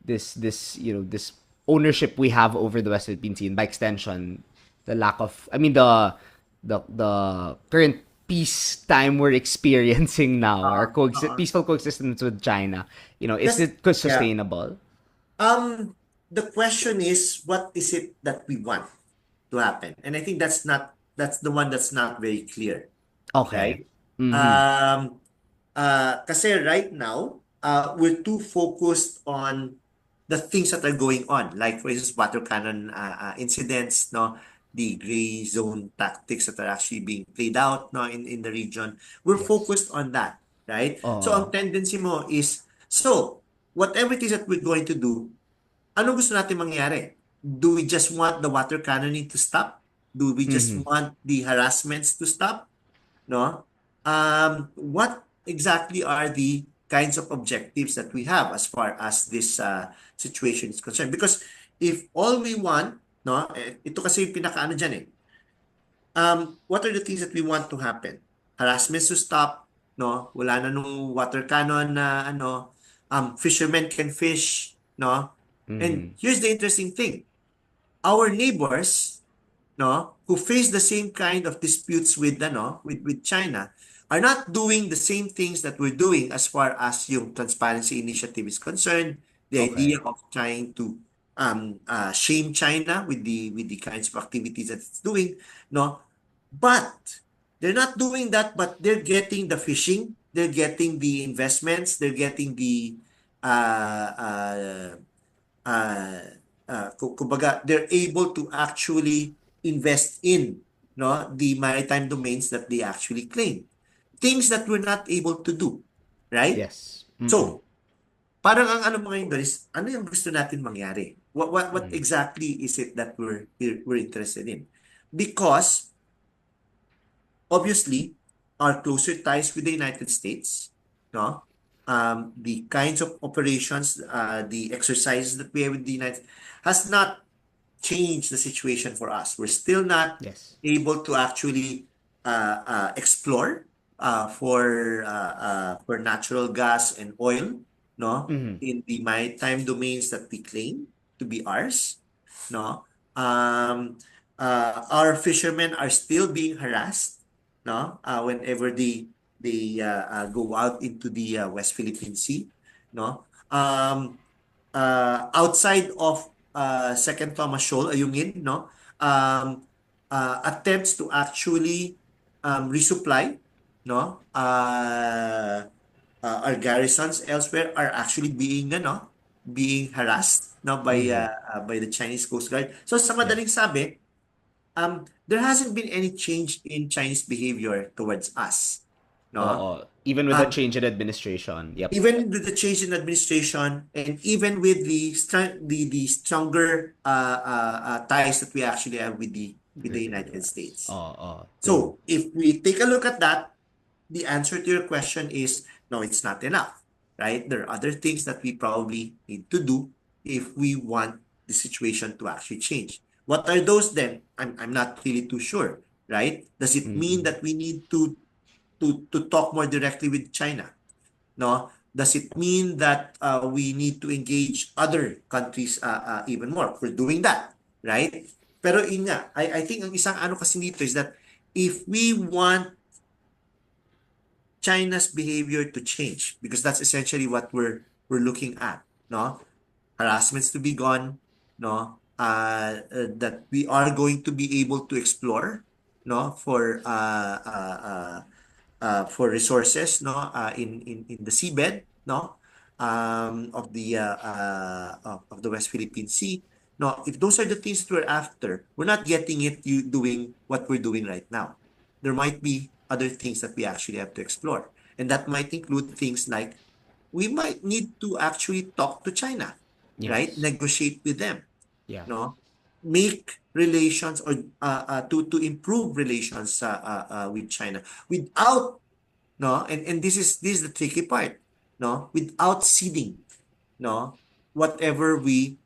[SPEAKER 2] this ownership we have over the West Philippine Sea, and by extension the lack of, I mean, the current peacetime we're experiencing now, our
[SPEAKER 1] Uh-uh.
[SPEAKER 2] peaceful coexistence with China, is
[SPEAKER 1] Just
[SPEAKER 2] it
[SPEAKER 1] yeah.
[SPEAKER 2] sustainable?
[SPEAKER 1] The question is, what is it that we want to happen? And I think that's the one that's not very clear,
[SPEAKER 2] Okay.
[SPEAKER 1] right?
[SPEAKER 2] Mm-hmm.
[SPEAKER 1] Kasi right now, we're too focused on the things that are going on, like for instance, water cannon incidents, no, the gray zone tactics that are actually being played out, no, in the region. We're
[SPEAKER 2] Yes.
[SPEAKER 1] focused on that, right? So
[SPEAKER 2] Oh.
[SPEAKER 1] ang tendency mo is, so whatever it is that we're going to do, ano gusto natin mangyari? Do we just want the water cannoning to stop? Do we just
[SPEAKER 2] Mm-hmm.
[SPEAKER 1] want the harassments to stop? No? What exactly are the kinds of objectives that we have as far as this situation is concerned? Because if all we want, no, ito kasi yung pinakaano dyan eh, what are the things that we want to happen? Harassment to stop, no? Wala na nung water cannon na ano, fishermen can fish, no? And
[SPEAKER 2] Mm-hmm.
[SPEAKER 1] here's the interesting thing. Our neighbors, no, who face the same kind of disputes with with China are not doing the same things that we're doing as far as yung transparency initiative is concerned. The idea
[SPEAKER 2] Okay.
[SPEAKER 1] of trying to shame China with the kinds of activities that it's doing, no. But they're not doing that, but they're getting the fishing, they're getting the investments, they're getting the uh, uh, uh, kumbaga, they're able to actually invest in, no, the maritime domains that they actually claim. Things that we're not able to do, right?
[SPEAKER 2] Yes. Mm-mm.
[SPEAKER 1] So, parang ang ano mga yun is, ano yung gusto natin mangyari? What exactly is it that we're interested in? Because obviously, our closer ties with the United States, no? The kinds of operations, the exercises that we have with the United has not changed the situation for us. We're still not
[SPEAKER 2] Yes.
[SPEAKER 1] able to actually explore for natural gas and oil, no,
[SPEAKER 2] Mm-hmm.
[SPEAKER 1] in the maritime domains that we claim to be ours, no. Um, our fishermen are still being harassed, no, whenever they go out into the West Philippine Sea, no. Outside of Second Thomas Shoal, Ayungin, no, attempts to actually resupply, no, our garrisons elsewhere are actually being harassed, no,
[SPEAKER 2] Mm-hmm.
[SPEAKER 1] by the Chinese Coast Guard. So sa madaling
[SPEAKER 2] Yes.
[SPEAKER 1] sabi, there hasn't been any change in Chinese behavior towards us, no.
[SPEAKER 2] Oo. Even with the
[SPEAKER 1] Um,
[SPEAKER 2] change in administration. Yep.
[SPEAKER 1] Even with the change in administration and even with the stronger ties that we actually have with the
[SPEAKER 2] With the
[SPEAKER 1] United
[SPEAKER 2] US.
[SPEAKER 1] States.
[SPEAKER 2] Oo. True.
[SPEAKER 1] So if we take a look at that, the answer to your question is no, it's not enough, right? There are other things that we probably need to do if we want the situation to actually change. What are those then? I'm not really too sure, right? Does it mean
[SPEAKER 2] Mm-mm.
[SPEAKER 1] that we need to talk more directly with China? No? Does it mean that we need to engage other countries even more? We're doing that, right? Pero yun nga, I think ang isang ano kasi dito is that if we want China's behavior to change, because that's essentially what we're looking at, no? Harassments to be gone, no? That we are going to be able to explore, no, for resources, no, in the seabed, no, of the West Philippine Sea. No, if those are the things that we're after, we're not getting it. You doing what we're doing right now. There might be other things that we actually have to explore, and that might include things like we might need to actually talk to China, right?
[SPEAKER 2] Yes.
[SPEAKER 1] Negotiate with them,
[SPEAKER 2] Yeah.
[SPEAKER 1] no? Make relations or to improve relations with China without, no, and this is the tricky part, no, without ceding, no, whatever we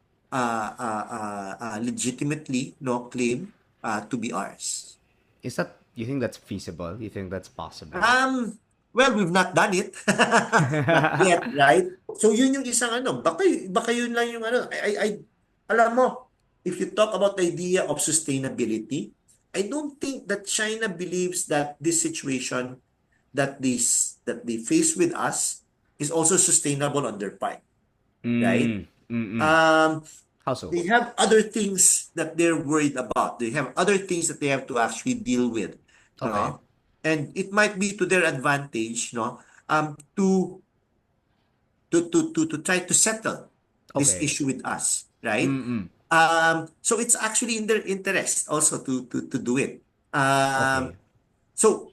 [SPEAKER 1] legitimately, no, claim to be ours.
[SPEAKER 2] Is that, you think that's feasible? You think that's possible?
[SPEAKER 1] Um, well, we've not done it. Not yet, right? So yun yung isang ano, baka yun lang yung ano, alam mo, if you talk about the idea of sustainability, I don't think that China believes that this situation that they face with us is also sustainable on their part, right?
[SPEAKER 2] Mm. Mm.
[SPEAKER 1] Um,
[SPEAKER 2] How so?
[SPEAKER 1] they have other things that they're worried about. They have other things that they have to actually deal with,
[SPEAKER 2] Okay.
[SPEAKER 1] no? And it might be to their advantage, no, to try to settle this
[SPEAKER 2] Okay.
[SPEAKER 1] issue with us, right?
[SPEAKER 2] Mm.
[SPEAKER 1] So it's actually in their interest also to do it. Um,
[SPEAKER 2] Okay.
[SPEAKER 1] so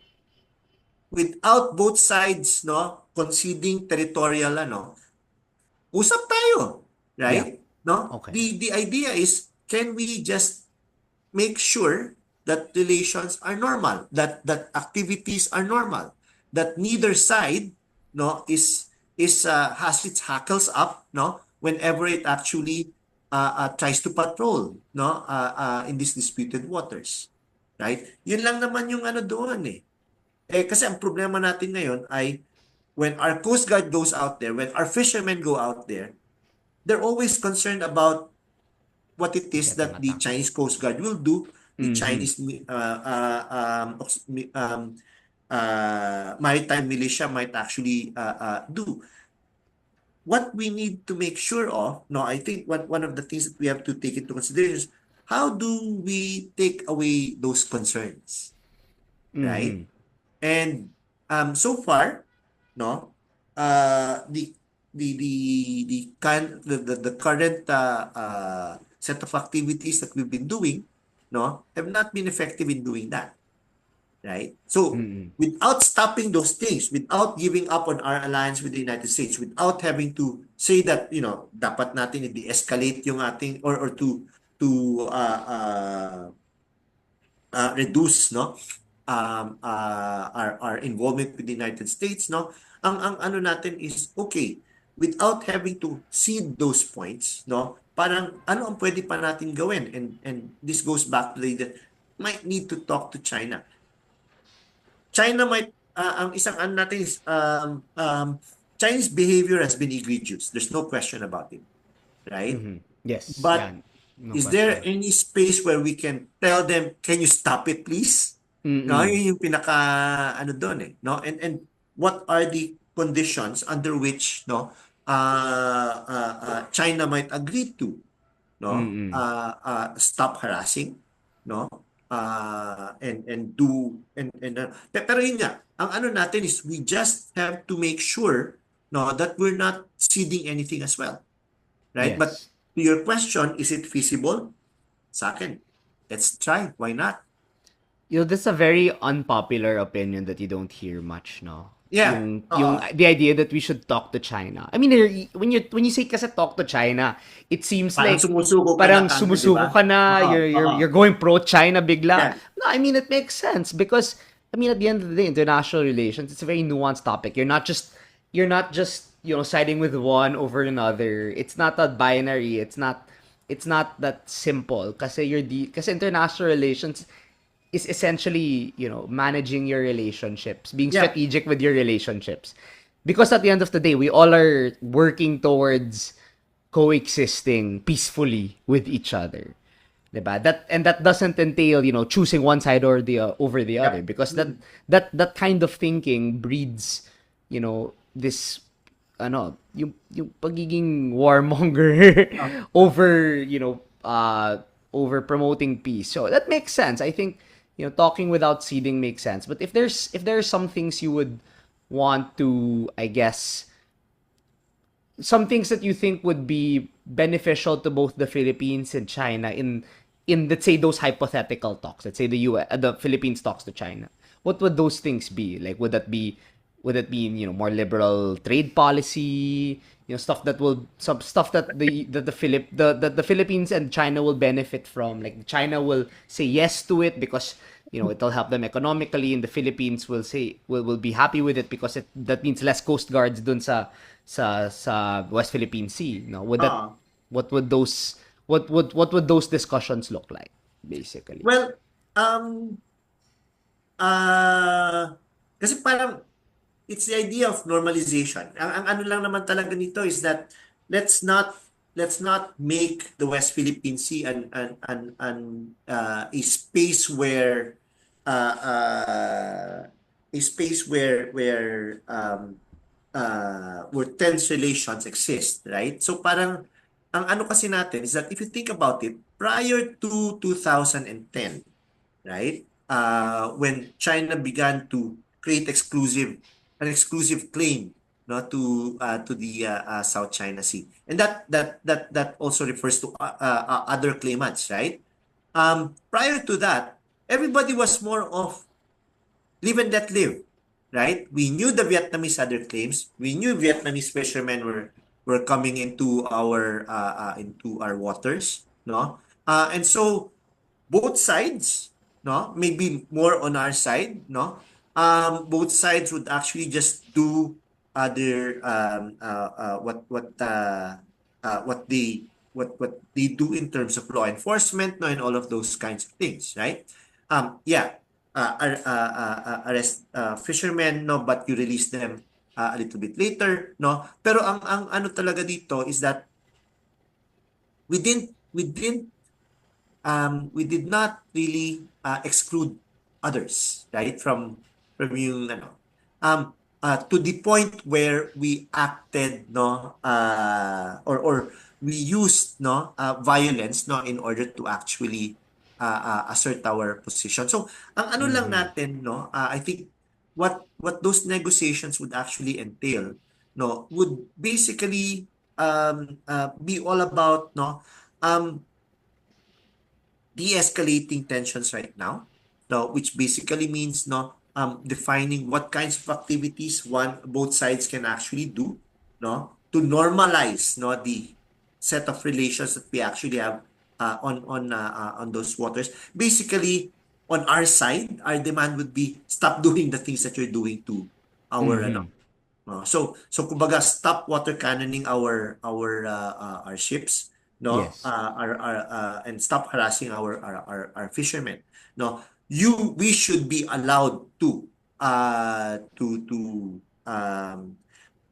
[SPEAKER 1] without both sides, no, conceding territorial, ano, usap tayo,
[SPEAKER 2] Yeah.
[SPEAKER 1] right? No?
[SPEAKER 2] Okay.
[SPEAKER 1] The idea is, can we just make sure that relations are normal, that activities are normal, that neither side, no, is has its hackles up, no, whenever it actually tries to patrol, no, in these disputed waters, right? Yun lang naman yung ano doon eh. Kasi ang problema natin ngayon ay when our Coast Guard goes out there, when our fishermen go out there, they're always concerned about what it is
[SPEAKER 2] Getting
[SPEAKER 1] that the
[SPEAKER 2] attacked.
[SPEAKER 1] Chinese Coast Guard will do, the
[SPEAKER 2] Mm-hmm.
[SPEAKER 1] Chinese maritime militia might actually do. What we need to make sure of, no, I think one of the things that we have to take into consideration is how do we take away those concerns, right?
[SPEAKER 2] Mm-hmm.
[SPEAKER 1] And so far, no, the the current set of activities that we've been doing, no, have not been effective in doing that, right? So
[SPEAKER 2] Mm-hmm.
[SPEAKER 1] without stopping those things, without giving up on our alliance with the United States, without having to say that, you know, dapat natin i-de-escalate yung ating or to reduce, no, our involvement with the United States, no, ang ano natin is okay without having to cede those points, no, parang ano ang pwede pa natin gawin, and this goes back to the might need to talk to China. China might ang isang ano natin is Chinese behavior has been egregious, there's no question about it, right?
[SPEAKER 2] Mm-hmm. Yes. Yeah.
[SPEAKER 1] But
[SPEAKER 2] No
[SPEAKER 1] is there
[SPEAKER 2] question.
[SPEAKER 1] any space where we can tell them, can you stop it please? No,
[SPEAKER 2] Mm-mm.
[SPEAKER 1] yun yung pinaka ano doon eh, no? And what are the conditions under which, no, China might agree to, no?
[SPEAKER 2] Mm-mm.
[SPEAKER 1] Stop harassing, no? And do pero yun nga, ang ano natin is we just have to make sure, no, that we're not ceding anything as well, right? But
[SPEAKER 2] Yes.
[SPEAKER 1] to your question, is it feasible? Sa akin, let's try. Why not?
[SPEAKER 2] You know, that's a very unpopular opinion that you don't hear much, no?
[SPEAKER 1] Yeah.
[SPEAKER 2] Yung the idea that we should talk to China. I mean, when you say kasi talk to China, it seems
[SPEAKER 1] Parang
[SPEAKER 2] like
[SPEAKER 1] sumusuko ka na
[SPEAKER 2] parang
[SPEAKER 1] kagad, di
[SPEAKER 2] sumusuko
[SPEAKER 1] ba?
[SPEAKER 2] ka na,
[SPEAKER 1] Oo, oo.
[SPEAKER 2] you're going pro China bigla.
[SPEAKER 1] Yeah.
[SPEAKER 2] No, I mean it makes sense because I mean at the end of the day, international relations, it's a very nuanced topic. You're not just siding with one over another. It's not that binary. It's not that simple kasi kasi international relations is essentially, managing your relationships, being
[SPEAKER 1] Yeah.
[SPEAKER 2] strategic with your relationships. Because at the end of the day, we all are working towards coexisting peacefully with each other. Diba? That doesn't entail, choosing one side or the over the other
[SPEAKER 1] Yep.
[SPEAKER 2] because that kind of thinking breeds, this yung pagiging warmonger
[SPEAKER 1] Oh,
[SPEAKER 2] over, over promoting peace. So that makes sense. I think, talking without ceding makes sense. But if there are some things you would want to, I guess, some things that you think would be beneficial to both the Philippines and China in let's say those hypothetical talks. Let's say the Philippines talks to China. What would those things be? Like would that be would it be, more liberal trade policy, stuff that will some stuff that the Philippines and China will benefit from. Like China will say yes to it because it'll help them economically, and the Philippines will say will be happy with it because that means less coast guards dun sa West Philippine Sea. Would that
[SPEAKER 1] Ah,
[SPEAKER 2] what would those discussions look like basically?
[SPEAKER 1] well, um, ah, kasi parang it's the idea of normalization. Ang ano lang naman talaga nito is that let's not let's not make the West Philippine Sea a space where uh, uh, where tense relations exist, right? So parang ang ano kasi natin is that if you think about it, prior to 2010, right? When China began to create an exclusive claim, no, to the South China Sea, and that also refers to other claimants, right? Prior to that, everybody was more of live and let live, right? We knew the Vietnamese had their claims. We knew Vietnamese fishermen were coming into our waters, no? And so both sides, no, maybe more on our side, no, both sides would actually just do their what they do in terms of law enforcement, no, and all of those kinds of things, right? Yeah, arrest fishermen, no, but you release them a little bit later, no. Pero ang ano talaga dito is that we did not really exclude others, right? From yung ano, to the point where we acted, no, or we used, no, violence, no, in order to actually assert our position. So ang ano lang
[SPEAKER 2] Mm-hmm.
[SPEAKER 1] natin, no, I think what those negotiations would actually entail, no, would basically be all about, no, um de-escalating tensions right now, no, which basically means, no, defining what kinds of activities both sides can actually do, no, to normalize, no, the set of relations that we actually have on those waters. Basically, on our side, our demand would be stop doing the things that you're doing to our ano,
[SPEAKER 2] Mm-hmm.
[SPEAKER 1] so kumbaga stop water cannoning our ships, no,
[SPEAKER 2] Yes.
[SPEAKER 1] and stop harassing our fishermen, no. We should be allowed to um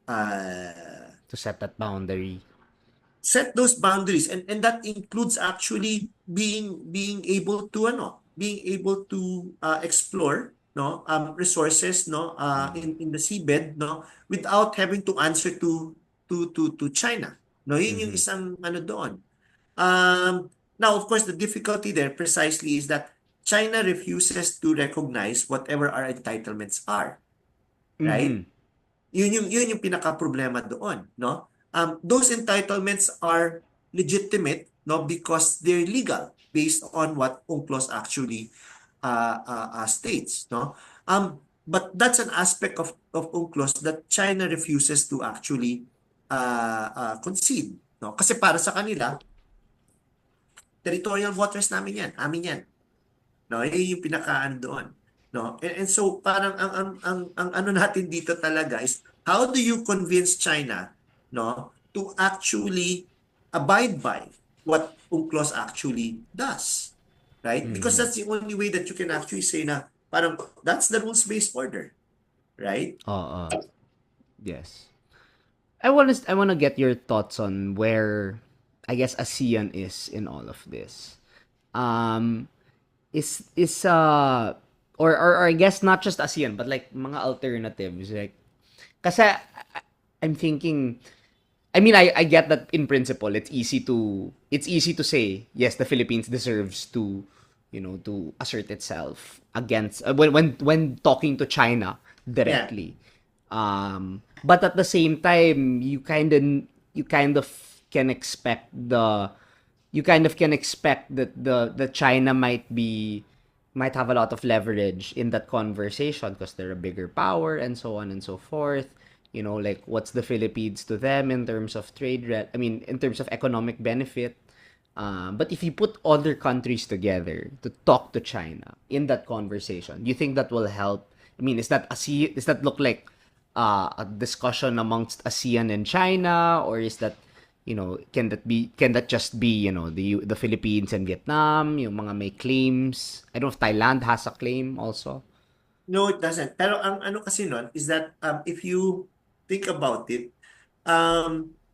[SPEAKER 1] uh
[SPEAKER 2] To set that boundary.
[SPEAKER 1] set those boundaries, and that includes actually being able to explore, no, resources, no, in the seabed, no, without having to answer to China, no. Yun yung
[SPEAKER 2] Mm-hmm.
[SPEAKER 1] isang ano doon. Now of course the difficulty there precisely is that China refuses to recognize whatever our entitlements are, right?
[SPEAKER 2] Mm-hmm.
[SPEAKER 1] Yun yung pinaka-problema doon, no? Those entitlements are legitimate, no, because they're legal based on what UNCLOS actually states, no? But that's an aspect of UNCLOS that China refuses to actually concede, no? Kasi para sa kanila, territorial waters namin yan, amin yan. No, yun yung pinakaan doon. No? And so parang ang ano natin dito talaga is how do you convince China, no, to actually abide by what UNCLOS actually does, right? Because
[SPEAKER 2] Mm-hmm.
[SPEAKER 1] that's the only way that you can actually say na parang that's the rules-based order, right?
[SPEAKER 2] Yes. I want to get your thoughts on where I guess ASEAN is in all of this. Um is or I guess not just ASEAN but like mga alternatives like kasi I'm thinking I mean I get that in principle it's easy to say yes the Philippines deserves to to assert itself against when talking to China
[SPEAKER 1] Yeah.
[SPEAKER 2] directly. But at the same time, you kind of can expect that the China might be might have a lot of leverage in that conversation because they're a bigger power and so on and so forth. You know, like what's the Philippines to them in terms of I mean, in terms of economic benefit. But if you put other countries together to talk to China in that conversation, you think that will help? I mean, does that look like a discussion amongst ASEAN and China, or is that, can that just be, the Philippines and Vietnam, yung mga may claims? I don't know if Thailand has a claim also.
[SPEAKER 1] No, it doesn't. Pero ang ano kasi nun is that if you think about it,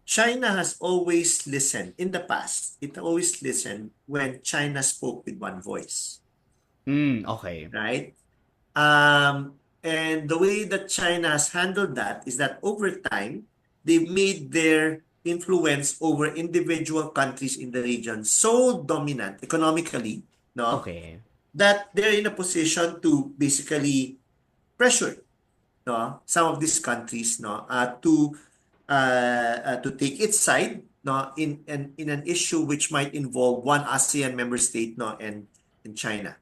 [SPEAKER 1] China has always listened. In the past, it always listened when China spoke with one voice,
[SPEAKER 2] Okay.
[SPEAKER 1] right? And the way that China has handled that is that over time, they've made their influence over individual countries in the region so dominant economically, no,
[SPEAKER 2] Okay.
[SPEAKER 1] that they're in a position to basically pressure, no, some of these countries, no, to take its side, no, in an issue which might involve one ASEAN member state, no, and China.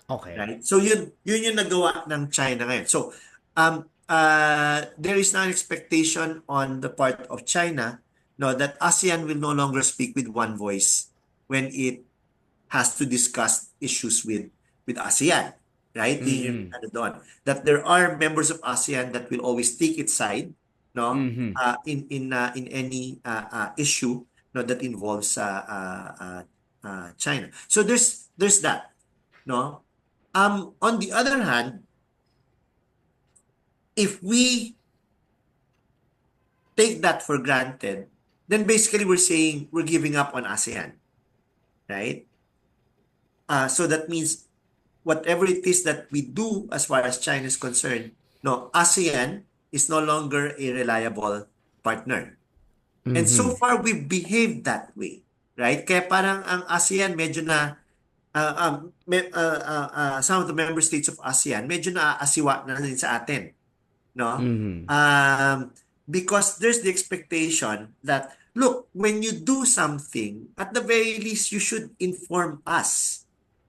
[SPEAKER 2] Okay.
[SPEAKER 1] Right? So yun yung nagawa ng China ngayon. So there is now an expectation on the part of China, no, that ASEAN will no longer speak with one voice when it has to discuss issues with ASEAN, right? Yung
[SPEAKER 2] Mm-mm.
[SPEAKER 1] ano doon. That there are members of ASEAN that will always take its side, no,
[SPEAKER 2] Mm-hmm.
[SPEAKER 1] in any issue, no, that involves China. So there's that, no. On the other hand, if we take that for granted, then basically we're saying we're giving up on ASEAN, right? So that means whatever it is that we do as far as China is concerned, no, ASEAN is no longer a reliable partner. And
[SPEAKER 2] Mm-hmm.
[SPEAKER 1] so far, we've behaved that way, right? Kaya parang ang ASEAN medyo na, some of the member states of ASEAN, medyo na asiwa na rin sa atin, no?
[SPEAKER 2] Mm-hmm.
[SPEAKER 1] Because there's the expectation that, look, when you do something, at the very least, you should inform us.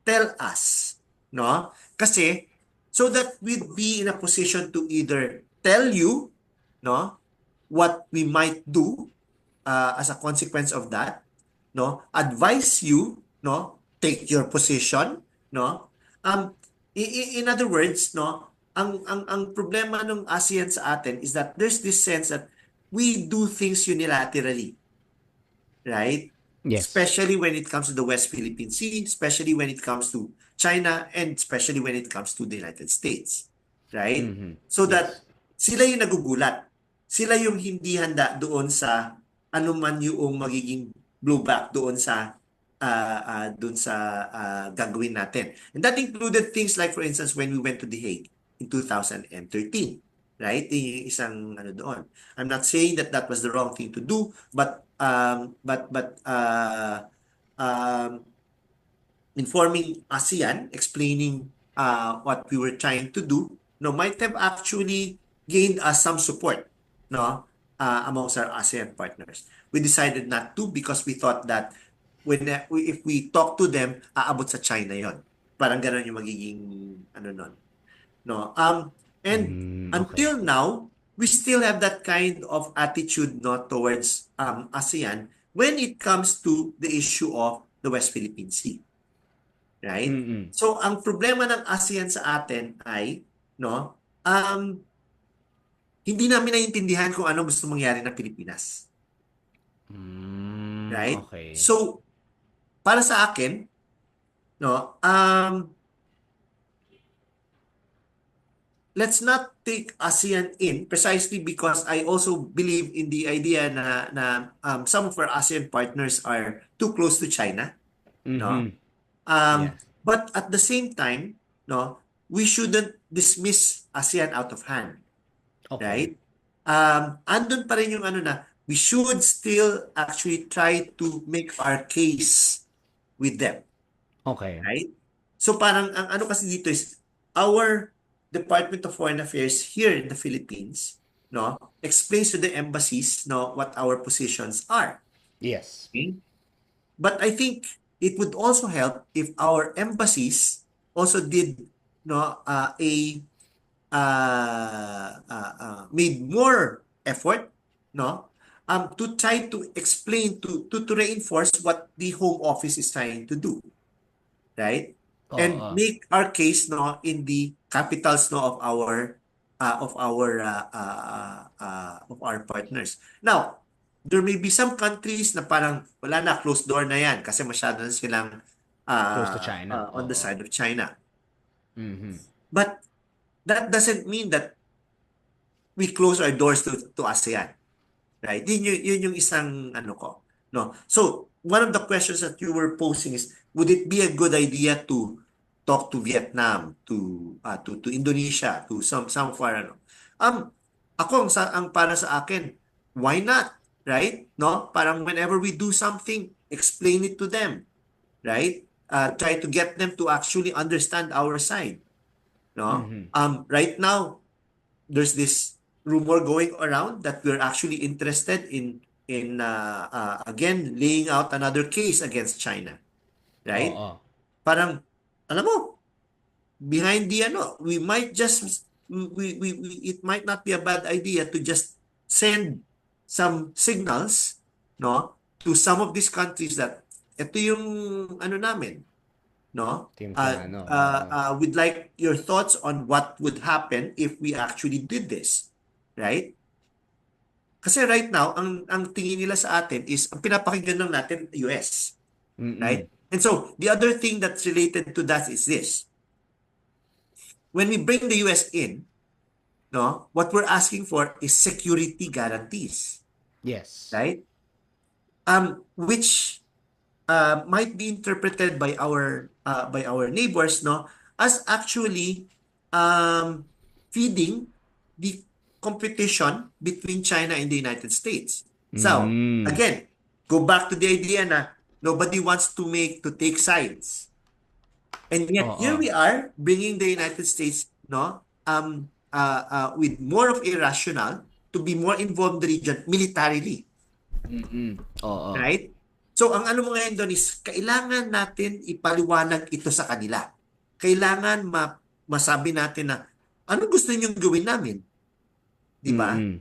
[SPEAKER 1] Tell us, no? Kasi, so that we'd be in a position to either tell you, no, what we might do as a consequence of that, no? Advise you, no? Take your position, no? Um, in other words, no? Ang problema ng ASEAN sa atin is that there's this sense that we do things unilaterally, right?
[SPEAKER 2] Yes.
[SPEAKER 1] Especially when it comes to the West Philippine Sea, especially when it comes to China, and especially when it comes to the United States, right?
[SPEAKER 2] Mm-hmm.
[SPEAKER 1] So
[SPEAKER 2] Yes.
[SPEAKER 1] that sila yung nagugulat. Sila yung hindi handa doon sa anuman yung magiging blowback doon sa gagawin natin. And that included things like, for instance, when we went to The Hague in 2013, right? Yung isang ano doon. I'm not saying that that was the wrong thing to do, but informing ASEAN, explaining what we were trying to do, no, might have actually gained us some support, no, amongst our ASEAN partners. We decided not to because we thought that if we talk to them, aabot sa China yon. Parang ganun yung magiging ano nun. No. And
[SPEAKER 2] Okay.
[SPEAKER 1] until now, we still have that kind of attitude, no, towards ASEAN when it comes to the issue of the West Philippine Sea, right?
[SPEAKER 2] Mm-mm.
[SPEAKER 1] So ang problema ng ASEAN sa atin ay, no, hindi namin naiintindihan kung ano gusto mangyari ng Pilipinas, right?
[SPEAKER 2] Okay.
[SPEAKER 1] So para sa akin, no, let's not take ASEAN in precisely because I also believe in the idea na some of our ASEAN partners are too close to China, no?
[SPEAKER 2] Mm-hmm.
[SPEAKER 1] Um,
[SPEAKER 2] Yes.
[SPEAKER 1] but at the same time, no, we shouldn't dismiss ASEAN out of hand,
[SPEAKER 2] Okay.
[SPEAKER 1] right? Andun pa rin yung ano na we should still actually try to make our case with them,
[SPEAKER 2] Okay.
[SPEAKER 1] right? So parang ang ano kasi dito is our Department of Foreign Affairs here in the Philippines, no, explains to the embassies, no, what our positions are.
[SPEAKER 2] Yes.
[SPEAKER 1] Okay? But I think it would also help if our embassies, also did made more effort, no, to try to explain to reinforce what the Home Office is trying to do, right? And
[SPEAKER 2] Oo.
[SPEAKER 1] make our case, no, in the capitals, no, of our partners. Now, there may be some countries na parang wala na, closed door na yan kasi masyado na silang
[SPEAKER 2] Close to China.
[SPEAKER 1] on the
[SPEAKER 2] Oo.
[SPEAKER 1] side of China.
[SPEAKER 2] Mhm.
[SPEAKER 1] But that doesn't mean that we close our doors to ASEAN. Right? Yun yung isang ano ko. No? So, one of the questions that you were posing is, would it be a good idea to talk to Vietnam, to Indonesia, to some foreign ano? Ako ang para sa akin, why not? Right? No? Parang whenever we do something, explain it to them, right? Try to get them to actually understand our side, no?
[SPEAKER 2] Mhm.
[SPEAKER 1] Right now, there's this rumor going around that we're actually interested in again laying out another case against China, right?
[SPEAKER 2] Oo.
[SPEAKER 1] Parang alam mo, behind the ano, we might just we it might not be a bad idea to just send some signals, no, to some of these countries that ito yung ano namin, no?
[SPEAKER 2] Team plano. Oo.
[SPEAKER 1] We'd like your thoughts on what would happen if we actually did this, right? Kasi right now, ang tingin nila sa atin is, ang pinapakinggan lang natin, US,
[SPEAKER 2] Mm-mm.
[SPEAKER 1] right? And so, the other thing that's related to that is this. When we bring the US in, no, what we're asking for is security guarantees,
[SPEAKER 2] Yes.
[SPEAKER 1] right? Which might be interpreted by our neighbors, no, as actually um, feeding the competition between China and the United States. So
[SPEAKER 2] Mm.
[SPEAKER 1] again, go back to the idea na nobody wants to take sides, and yet here
[SPEAKER 2] Oo.
[SPEAKER 1] we are bringing the United States, no, with more of a rationale to be more involved in the region militarily.
[SPEAKER 2] Mm-mm. Oo.
[SPEAKER 1] Right? So, ang ano mo ngayon doon is, kailangan natin ipaliwanag ito sa kanila. Kailangan masabi natin na, ano gusto ninyong gawin namin? Di ba?
[SPEAKER 2] Mm-mm.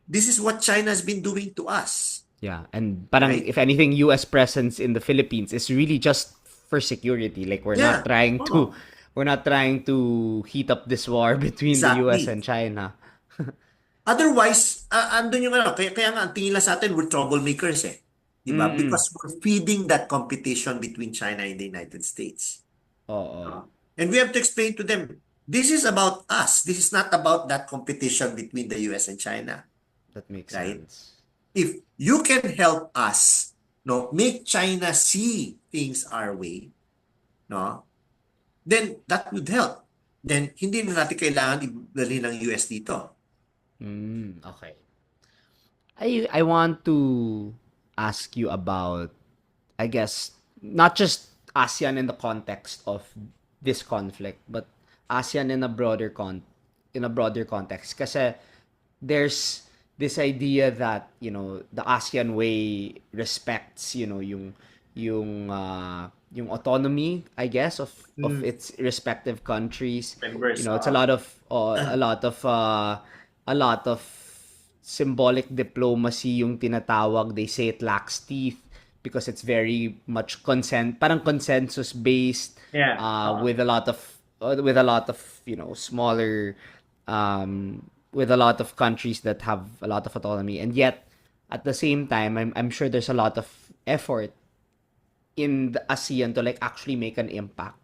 [SPEAKER 1] This is what China has been doing to us.
[SPEAKER 2] Yeah, and parang
[SPEAKER 1] Right?
[SPEAKER 2] if anything, U.S. presence in the Philippines is really just for security. Like
[SPEAKER 1] Yeah. Oh,
[SPEAKER 2] we're not trying to heat up this war between the U.S.
[SPEAKER 1] exactly.
[SPEAKER 2] and China.
[SPEAKER 1] Otherwise, andun yung ano, kaya nga ang tingin lang sa atin, we're troublemakers eh. Di ba?
[SPEAKER 2] Mm-mm.
[SPEAKER 1] Because we're feeding that competition between China and the United States.
[SPEAKER 2] Oo.
[SPEAKER 1] No? And we have to explain to them, this is about us. This is not about that competition between the US and China,
[SPEAKER 2] That makes
[SPEAKER 1] right?
[SPEAKER 2] sense.
[SPEAKER 1] If you can help us, no, make China see things our way, no, then that would help. Then hindi na natin kailangan ibalik ng US dito.
[SPEAKER 2] Okay. I want to ask you about, I guess, not just ASEAN in the context of this conflict, but ASEAN in a broader context. Kasi there's this idea that, the ASEAN way respects, yung autonomy, I guess, of
[SPEAKER 1] Mm.
[SPEAKER 2] its respective countries.
[SPEAKER 1] Members,
[SPEAKER 2] It's a lot of a lot of symbolic diplomacy yung tinatawag. They say it lacks teeth because it's very much parang consensus based,
[SPEAKER 1] yeah.
[SPEAKER 2] with a lot of, smaller, with a lot of countries that have a lot of autonomy, and yet at the same time, I'm sure there's a lot of effort in the ASEAN to like actually make an impact.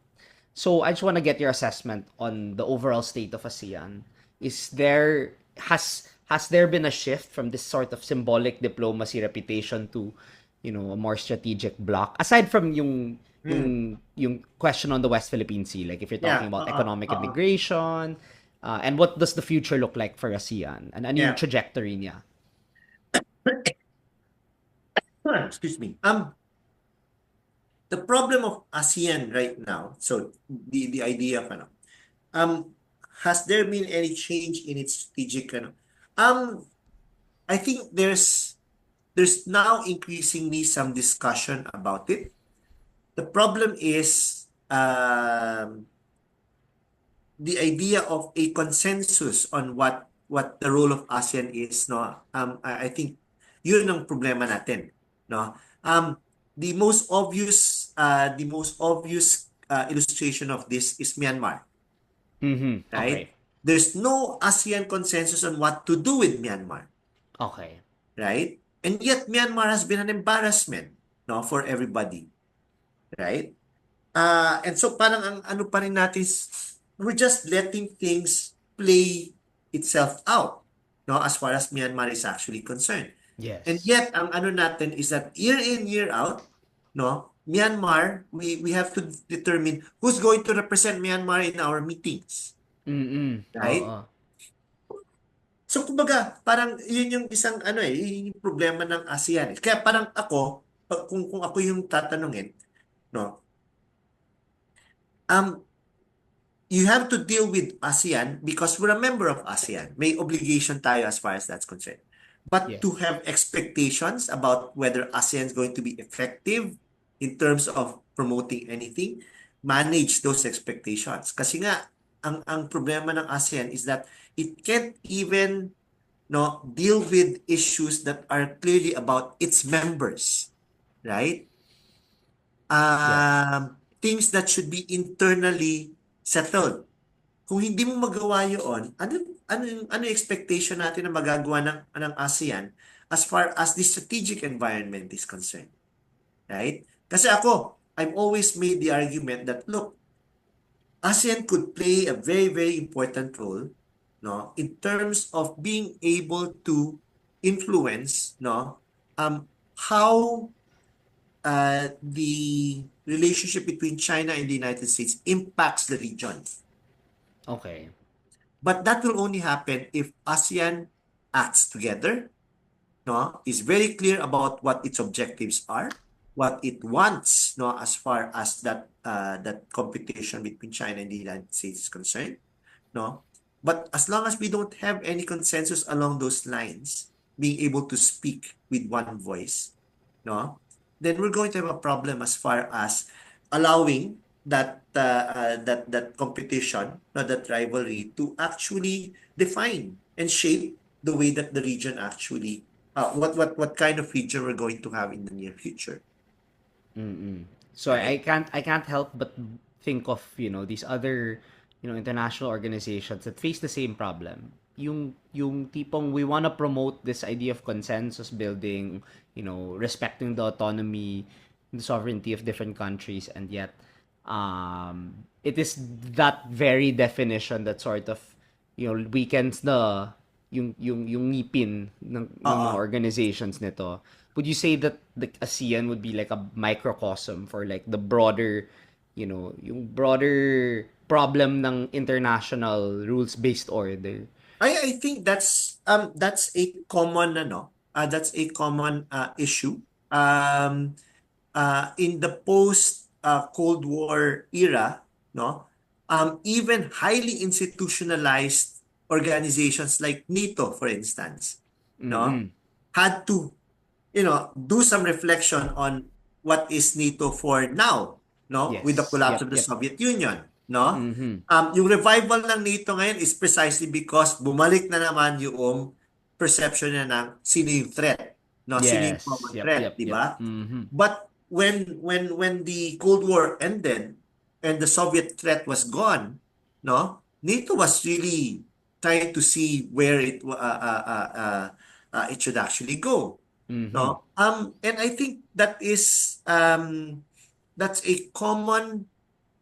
[SPEAKER 2] So I just want to get your assessment on the overall state of ASEAN. Is there has there been a shift from this sort of symbolic diplomacy reputation to, a more strategic bloc, aside from
[SPEAKER 1] Mm.
[SPEAKER 2] yung question on the West Philippine Sea, like if you're talking
[SPEAKER 1] Yeah.
[SPEAKER 2] about economic integration, and what does the future look like for ASEAN, and ano yung
[SPEAKER 1] Yeah.
[SPEAKER 2] trajectory niya?
[SPEAKER 1] Excuse me. The problem of ASEAN right now, so the idea of ano, has there been any change in its strategic ano? I think there's now increasingly some discussion about it. The problem is the idea of a consensus on what the role of ASEAN is, no, I think yun ang problema natin, no. The most obvious illustration of this is Myanmar,
[SPEAKER 2] Mm-hmm.
[SPEAKER 1] right?
[SPEAKER 2] Okay.
[SPEAKER 1] There's no ASEAN consensus on what to do with Myanmar,
[SPEAKER 2] Okay.
[SPEAKER 1] right? And yet Myanmar has been an embarrassment, no, for everybody, right? And so parang ang ano pa rin natin, we're just letting things play itself out, no, as far as Myanmar is actually concerned. And
[SPEAKER 2] Yes.
[SPEAKER 1] yet, ang ano natin is that year in, year out, no, Myanmar, we have to determine who's going to represent Myanmar in our meetings,
[SPEAKER 2] Mm-mm.
[SPEAKER 1] right?
[SPEAKER 2] Oo.
[SPEAKER 1] So, kumbaga, parang yun yung isang ano yun yung problema ng ASEAN. Kaya parang ako, kung ako yung tatanungin, no, um, you have to deal with ASEAN because we're a member of ASEAN. May obligation tayo as far as that's concerned. But to
[SPEAKER 2] Yes.
[SPEAKER 1] have expectations about whether ASEAN is going to be effective in terms of promoting anything, manage those expectations. Kasi nga, ang problema ng ASEAN is that it can't even no deal with issues that are clearly about its members, right?
[SPEAKER 2] Yes.
[SPEAKER 1] Things that should be internally settled. Kung hindi mo magawa yun, ano yung expectation natin na magagawa ng ASEAN as far as the strategic environment is concerned, right? Kasi ako, I've always made the argument that, look, ASEAN could play a very, very important role, no, in terms of being able to influence, no, how the relationship between China and the United States impacts the region.
[SPEAKER 2] Okay.
[SPEAKER 1] But that will only happen if ASEAN acts together, no, is very clear about what its objectives are, what it wants, no, as far as that competition between China and the United States is concerned, no. But as long as we don't have any consensus along those lines, being able to speak with one voice, no, then we're going to have a problem as far as allowing that competition, no, that rivalry to actually define and shape the way that the region actually, what kind of region we're going to have in the near future,
[SPEAKER 2] Mm-mm. So
[SPEAKER 1] right?
[SPEAKER 2] I can't help but think of, these other, international organizations that face the same problem. Yung tipong we want to promote this idea of consensus building, respecting the autonomy, the sovereignty of different countries, and yet it is that very definition that sort of, weakens yung ngipin ng mga
[SPEAKER 1] Oo.
[SPEAKER 2] organizations nito. Would you say that the ASEAN would be like a microcosm for like the broader, yung broader problem ng international rules-based order?
[SPEAKER 1] I think that's a common that's a common issue in the post Cold War era, no, even highly institutionalized organizations like NATO, for instance, no,
[SPEAKER 2] Mm-mm.
[SPEAKER 1] had to do some reflection on what is NATO for now, no? With the
[SPEAKER 2] Yes.
[SPEAKER 1] collapse
[SPEAKER 2] Yep,
[SPEAKER 1] of the
[SPEAKER 2] yep.
[SPEAKER 1] Soviet Union, no?
[SPEAKER 2] Mm-hmm.
[SPEAKER 1] Yung revival ng NATO ngayon is precisely because bumalik na naman yung perception niya ng sino yung threat, no? Sino yung
[SPEAKER 2] Yes.
[SPEAKER 1] common
[SPEAKER 2] Yep,
[SPEAKER 1] threat,
[SPEAKER 2] yep,
[SPEAKER 1] di
[SPEAKER 2] yep.
[SPEAKER 1] ba?
[SPEAKER 2] Mm-hmm.
[SPEAKER 1] But when the Cold War ended and the Soviet threat was gone, no? NATO was really trying to see where it should actually go.
[SPEAKER 2] Mm-hmm.
[SPEAKER 1] No? And I think that's a common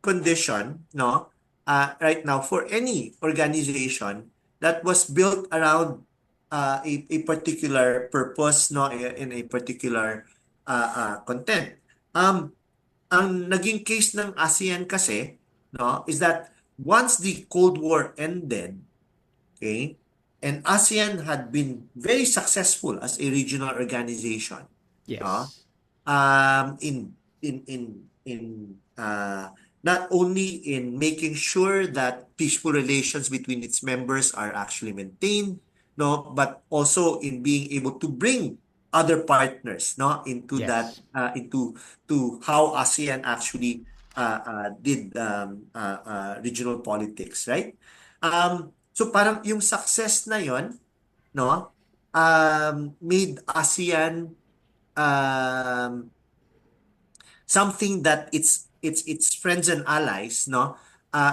[SPEAKER 1] condition, no? Right now for any organization that was built around a particular purpose, no, in a particular content. Um, ang naging case ng ASEAN kasi, no, is that once the Cold War ended, okay, and ASEAN had been very successful as a regional organization, no?
[SPEAKER 2] Yes.
[SPEAKER 1] In not only in making sure that peaceful relations between its members are actually maintained, no, but also in being able to bring other partners, no, into that
[SPEAKER 2] Yes.
[SPEAKER 1] into to how ASEAN actually did regional politics, right? So parang yung success na yon, no, made ASEAN um, something that its friends and allies, no,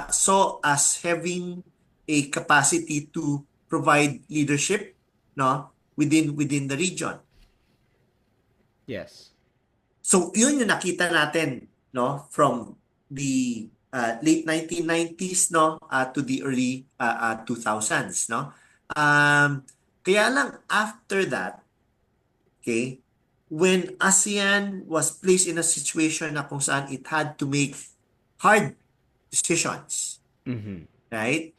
[SPEAKER 1] saw as having a capacity to provide leadership, no, within the region.
[SPEAKER 2] Yes.
[SPEAKER 1] So yun yung nakita natin, no, from the late 1990s, no, to the early 2000s, no. Kaya lang after that, okay, when ASEAN was placed in a situation na kung saan it had to make hard decisions,
[SPEAKER 2] Mm-hmm.
[SPEAKER 1] right?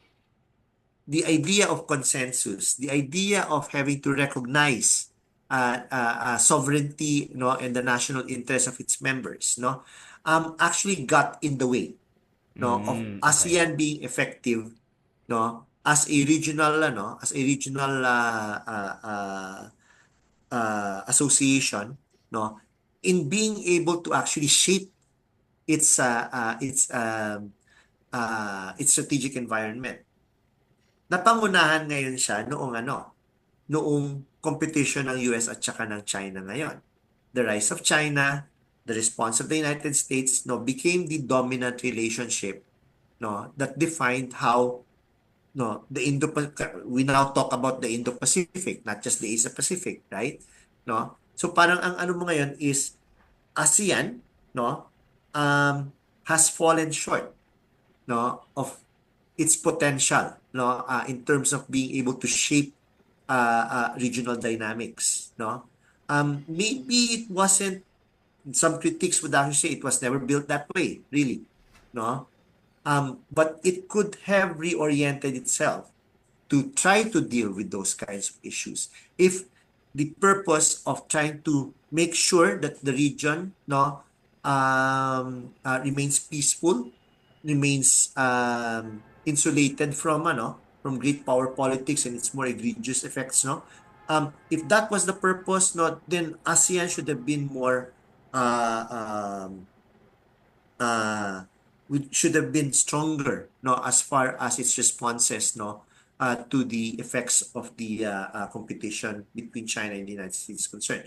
[SPEAKER 1] The idea of consensus, the idea of having to recognize sovereignty, no, and the national interest of its members, no, actually got in the way, no, of
[SPEAKER 2] Okay.
[SPEAKER 1] ASEAN being effective, no, as a regional, as a regional association, no, in being able to actually shape its strategic environment. Napangunahan ngayon siya noong competition ng US at saka ng China ngayon. The rise of China, the response of the United States, no, became the dominant relationship, no, that defined how, no, we now talk about the Indo-Pacific, not just the Asia-Pacific, right? No? So parang ang ano mo ngayon is ASEAN, no, has fallen short, no, of its potential, no, in terms of being able to shape regional dynamics, no. Maybe it wasn't. Some critics would actually say it was never built that way, really, no. But it could have reoriented itself to try to deal with those kinds of issues. If the purpose of trying to make sure that the region, no, remains peaceful, remains insulated from great power politics and its more egregious effects, no. If that was the purpose, no, then ASEAN should have been more uh, um, should have been stronger, no, as far as its responses, no, to the effects of the competition between China and the United States is concerned.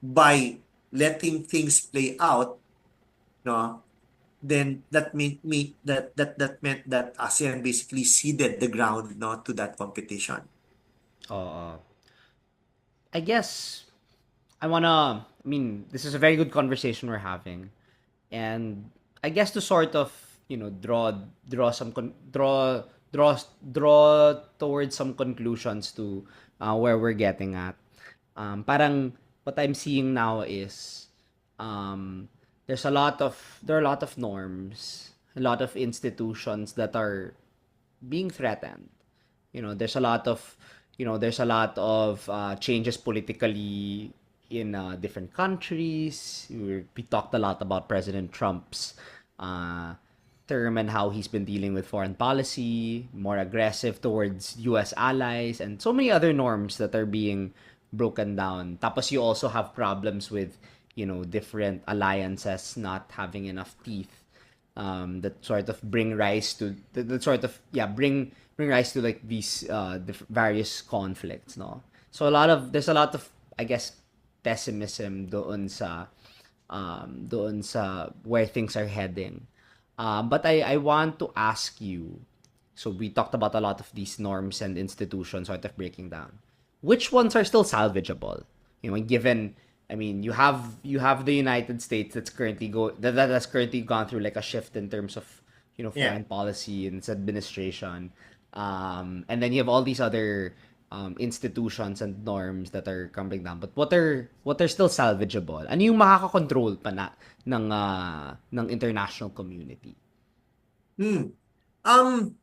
[SPEAKER 1] By letting things play out, no, then that meant that ASEAN basically ceded the ground, no, to that competition.
[SPEAKER 2] Uh, I guess I mean, this is a very good conversation we're having. And I guess to sort of, draw some, draw towards some conclusions to where we're getting at. Parang what I'm seeing now is um, there are a lot of norms, a lot of institutions that are being threatened. There's a lot of changes politically in different countries. We talked a lot about President Trump's uh, term and how he's been dealing with foreign policy, more aggressive towards US allies, and so many other norms that are being broken down. Tapos you also have problems with, different alliances not having enough teeth, that sort of bring rise to that sort of yeah bring rise to like these various conflicts, no. So there's a lot of, I guess, pessimism doon sa where things are heading. But I want to ask you, so we talked about a lot of these norms and institutions sort of breaking down. Which ones are still salvageable? Given, I mean, you have the United States that's currently that has currently gone through like a shift in terms of,
[SPEAKER 1] Yeah.
[SPEAKER 2] foreign policy and its administration, and then you have all these other institutions and norms that are crumbling down. But what are still salvageable? Ano yung makakakontrol pa ng international community?
[SPEAKER 1] Hmm. Um,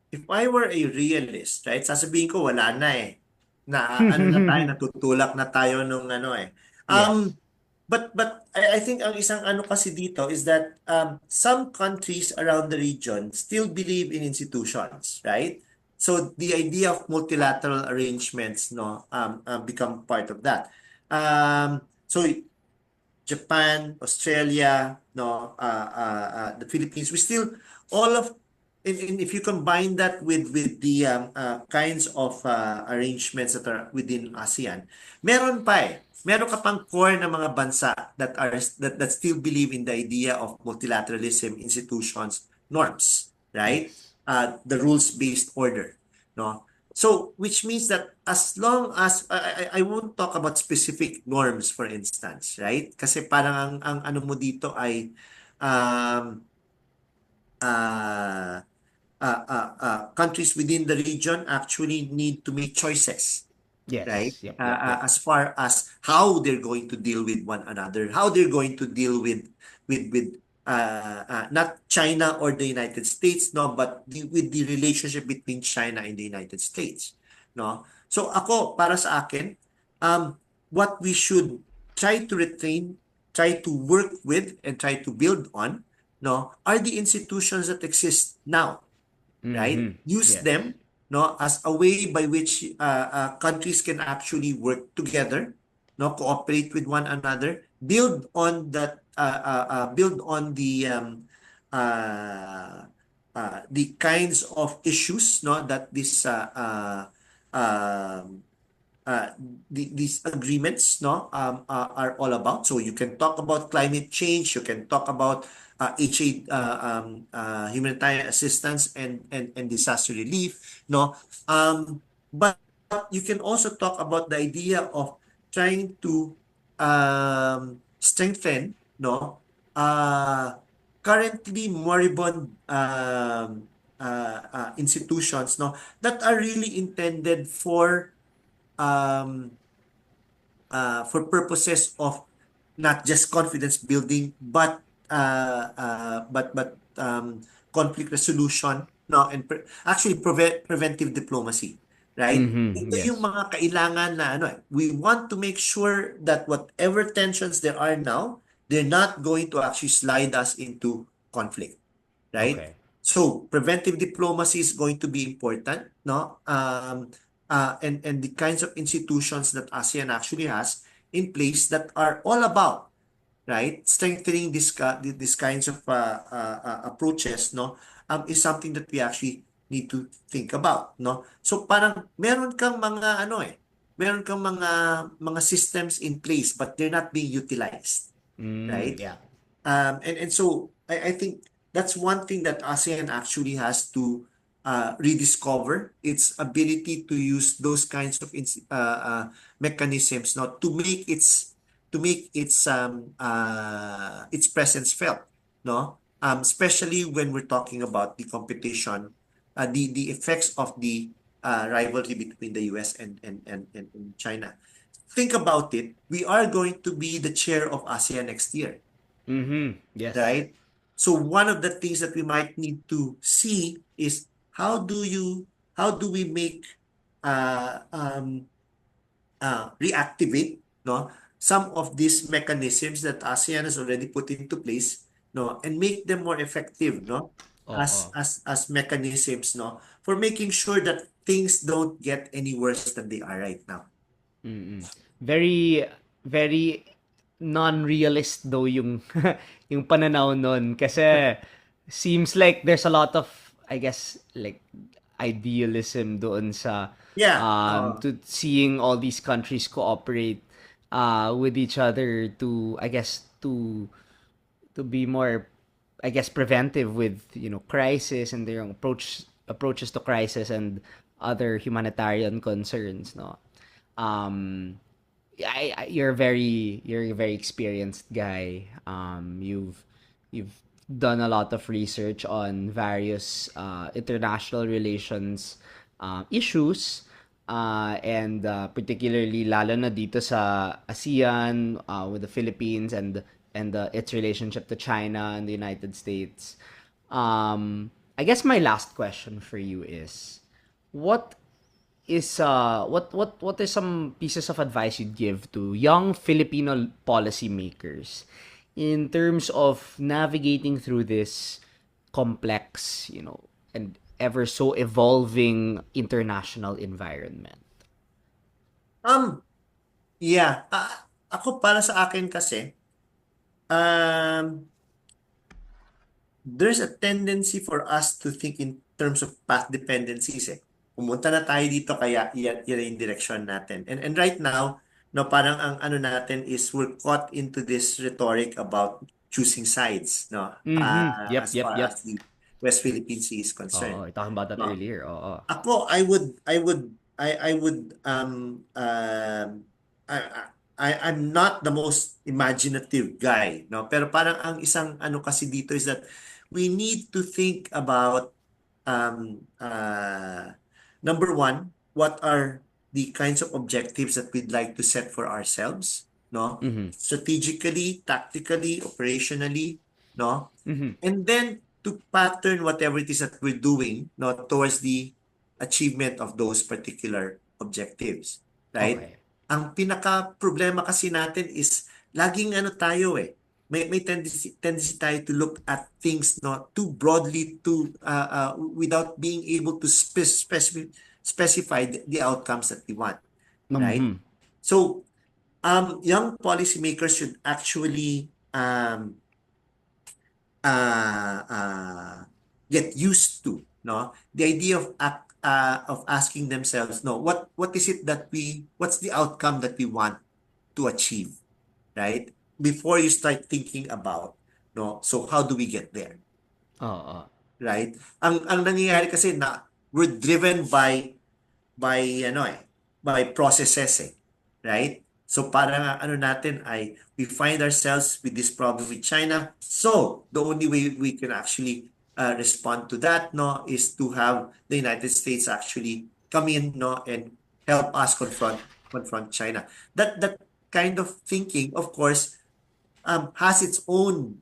[SPEAKER 1] if I were a realist, right, sasabihin ko wala na eh. Na ano na tayo, natutulak na tayo nung ano eh.
[SPEAKER 2] Yes.
[SPEAKER 1] But I think ang isang ano kasi dito is that some countries around the region still believe in institutions, right? So the idea of multilateral arrangements, no, become part of that. So Japan, Australia, no, the Philippines, we still all of and if you combine that with the kinds of arrangements that are within ASEAN, meron pa eh. Meron ka pang core na mga bansa that still believe in the idea of multilateralism, institutions, norms, right?
[SPEAKER 2] Yes.
[SPEAKER 1] The rules-based order, no? So, which means that as long as I won't talk about specific norms, for instance, right? Kasi parang ang ano mo dito ay um, uh, countries within the region actually need to make choices, right?
[SPEAKER 2] Yes. Yep. Yep. Yep.
[SPEAKER 1] As far as how they're going to deal with one another, how they're going to deal with not China or the United States, no, but with the relationship between China and the United States, no. So ako para sa akin, what we should try to retain, try to work with, and try to build on, no, are the institutions that exist now, right?
[SPEAKER 2] Mm-hmm.
[SPEAKER 1] Use
[SPEAKER 2] Yes.
[SPEAKER 1] them, no, as a way by which countries can actually work together, no, cooperate with one another, build on build on the kinds of issues, no, that um, uh, these agreements, no, are all about. So you can talk about climate change, you can talk about HA, humanitarian assistance and disaster relief, no. But you can also talk about the idea of trying to strengthen, no, uh, currently moribund institutions, no, that are really intended um, for purposes of not just confidence building, but conflict resolution, no, and actually preventive diplomacy, right?
[SPEAKER 2] Mm-hmm.
[SPEAKER 1] Ito yung
[SPEAKER 2] Yes.
[SPEAKER 1] mga kailangan na ano, we want to make sure that whatever tensions there are now, they're not going to actually slide us into conflict, right?
[SPEAKER 2] Okay.
[SPEAKER 1] So preventive diplomacy is going to be important, no? And the kinds of institutions that ASEAN actually has in place that are all about, right, strengthening this kinds of approaches, no, is something that we actually need to think about, no. So parang meron kang mga ano meron kang mga systems in place but they're not being utilized,
[SPEAKER 2] Mm,
[SPEAKER 1] right?
[SPEAKER 2] yeah.
[SPEAKER 1] And so I think that's one thing that ASEAN actually has to rediscover its ability to use those kinds of mechanisms, not to make its presence felt, no, especially when we're talking about the competition, the effects of the rivalry between the US and China. Think about it. We are going to be the chair of ASEAN next year,
[SPEAKER 2] Mm-hmm. Yes.
[SPEAKER 1] right? So one of the things that we might need to see is how do we make uh, um, reactivate, no, some of these mechanisms that ASEAN has already put into place, no, and make them more effective, no,
[SPEAKER 2] Oo.
[SPEAKER 1] as mechanisms, no, for making sure that things don't get any worse than they are right now.
[SPEAKER 2] Mm-mm. Very, very non-realist though yung yung pananaw nun kasi seems like there's a lot of, I guess, like idealism doon sa
[SPEAKER 1] Yeah.
[SPEAKER 2] to seeing all these countries cooperate with each other to, I guess, to be more, I guess, preventive with, crisis and their approaches to crisis and other humanitarian concerns, no. um you're a very experienced guy. You've done a lot of research on various international relations issues, and particularly lalo na dito sa ASEAN, with the Philippines and its relationship to China and the United States. I guess my last question for you is, what what are some pieces of advice you'd give to young Filipino policymakers in terms of navigating through this complex, and ever so evolving international environment?
[SPEAKER 1] Um, Yeah. Ako para sa akin kasi, um, there's a tendency for us to think in terms of path dependencies eh. Pumunta na tayo dito kaya yan yung direction natin. And right now, no, parang ang ano natin is we're caught into this rhetoric about choosing sides, no?
[SPEAKER 2] Mm-hmm. Yep,
[SPEAKER 1] As
[SPEAKER 2] yep,
[SPEAKER 1] far
[SPEAKER 2] yep.
[SPEAKER 1] as the West Philippine Sea is
[SPEAKER 2] Oo,
[SPEAKER 1] concerned.
[SPEAKER 2] talking about that
[SPEAKER 1] No?
[SPEAKER 2] earlier. Oo.
[SPEAKER 1] Ako, I'm not the most imaginative guy, no? Pero parang ang isang ano kasi dito is that we need to think about number one, what are the kinds of objectives that we'd like to set for ourselves, no?
[SPEAKER 2] Mm-hmm.
[SPEAKER 1] Strategically, tactically, operationally, no?
[SPEAKER 2] Mm-hmm.
[SPEAKER 1] And then to pattern whatever it is that we're doing, no, towards the achievement of those particular objectives, right?
[SPEAKER 2] Okay.
[SPEAKER 1] Ang pinaka problema kasi natin is laging ano tayo eh, may tendency tayo to look at things no too broadly, too without being able to specify the outcomes that we want, right?
[SPEAKER 2] Mm-hmm.
[SPEAKER 1] So young policymakers should actually get used to, no, the idea of asking themselves, no, what is it that what's the outcome that we want to achieve, right? Before you start thinking about, no, so how do we get there,
[SPEAKER 2] Oo.
[SPEAKER 1] right? Ang nangyayari kasi na we're driven by ano eh, by processes eh, right? So para ano natin ay we find ourselves with this problem with China. So the only way we can actually respond to that no is to have the United States actually come in no and help us confront China. That kind of thinking, of course, has its own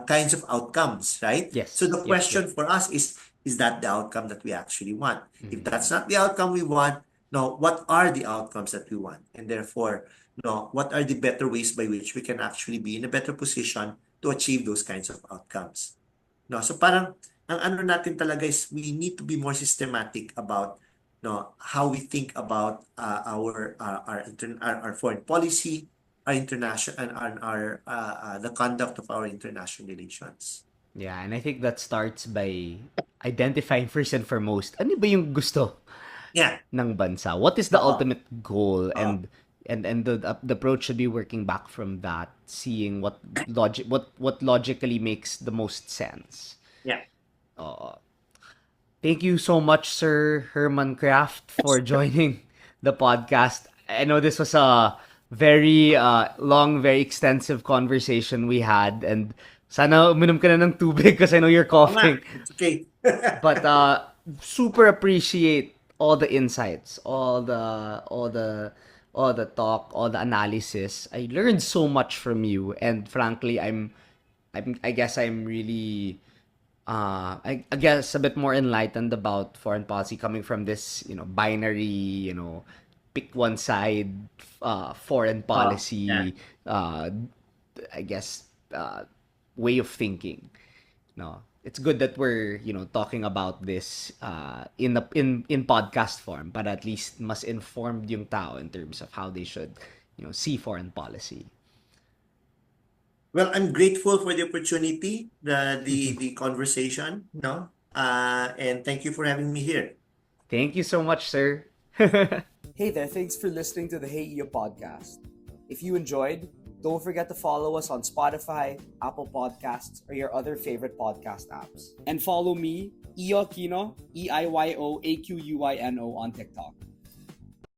[SPEAKER 1] kinds of outcomes, right? So
[SPEAKER 2] Yes.
[SPEAKER 1] the
[SPEAKER 2] Yep, yep.
[SPEAKER 1] question for us is that the outcome that we actually want? If
[SPEAKER 2] Mm-hmm.
[SPEAKER 1] that's not the outcome we want, no, what are the outcomes that we want? And therefore, no, what are the better ways by which we can actually be in a better position to achieve those kinds of outcomes? No, so parang ang ano natin talaga is we need to be more systematic about no how we think about our foreign policy, our international and our the conduct of our international relations.
[SPEAKER 2] Yeah, and I think that starts by identifying first and foremost, ano ba yung gusto
[SPEAKER 1] Yeah.
[SPEAKER 2] ng bansa? What is the
[SPEAKER 1] Oo.
[SPEAKER 2] ultimate goal?
[SPEAKER 1] Oo.
[SPEAKER 2] And the approach should be working back from that, seeing what logically makes the most sense.
[SPEAKER 1] Yeah.
[SPEAKER 2] Oo. Thank you so much, Sir Herman Kraft, for joining the podcast. I know this was a very long, very extensive conversation we had, and sana uminom ka na ng tubig because I know you're
[SPEAKER 1] Oo nga.
[SPEAKER 2] coughing.
[SPEAKER 1] It's okay.
[SPEAKER 2] But super appreciate all the insights, all the talk, all the analysis. I learned so much from you, and frankly, I guess I'm really I guess a bit more enlightened about foreign policy coming from this, binary, pick one side, foreign
[SPEAKER 1] Oh, yeah.
[SPEAKER 2] policy, uh, I guess, way of thinking. No, it's good that we're, talking about this in podcast form, but at least mas informed yung tao in terms of how they should, see foreign policy.
[SPEAKER 1] Well, I'm grateful for the opportunity, the conversation, no? And thank you for having me here.
[SPEAKER 2] Thank you so much, sir. Hey there, thanks for listening to the Hey Eiyo podcast. If you enjoyed, don't forget to follow us on Spotify, Apple Podcasts, or your other favorite podcast apps. And follow me, Iyo Aquino, EIYOAQUYNO on TikTok.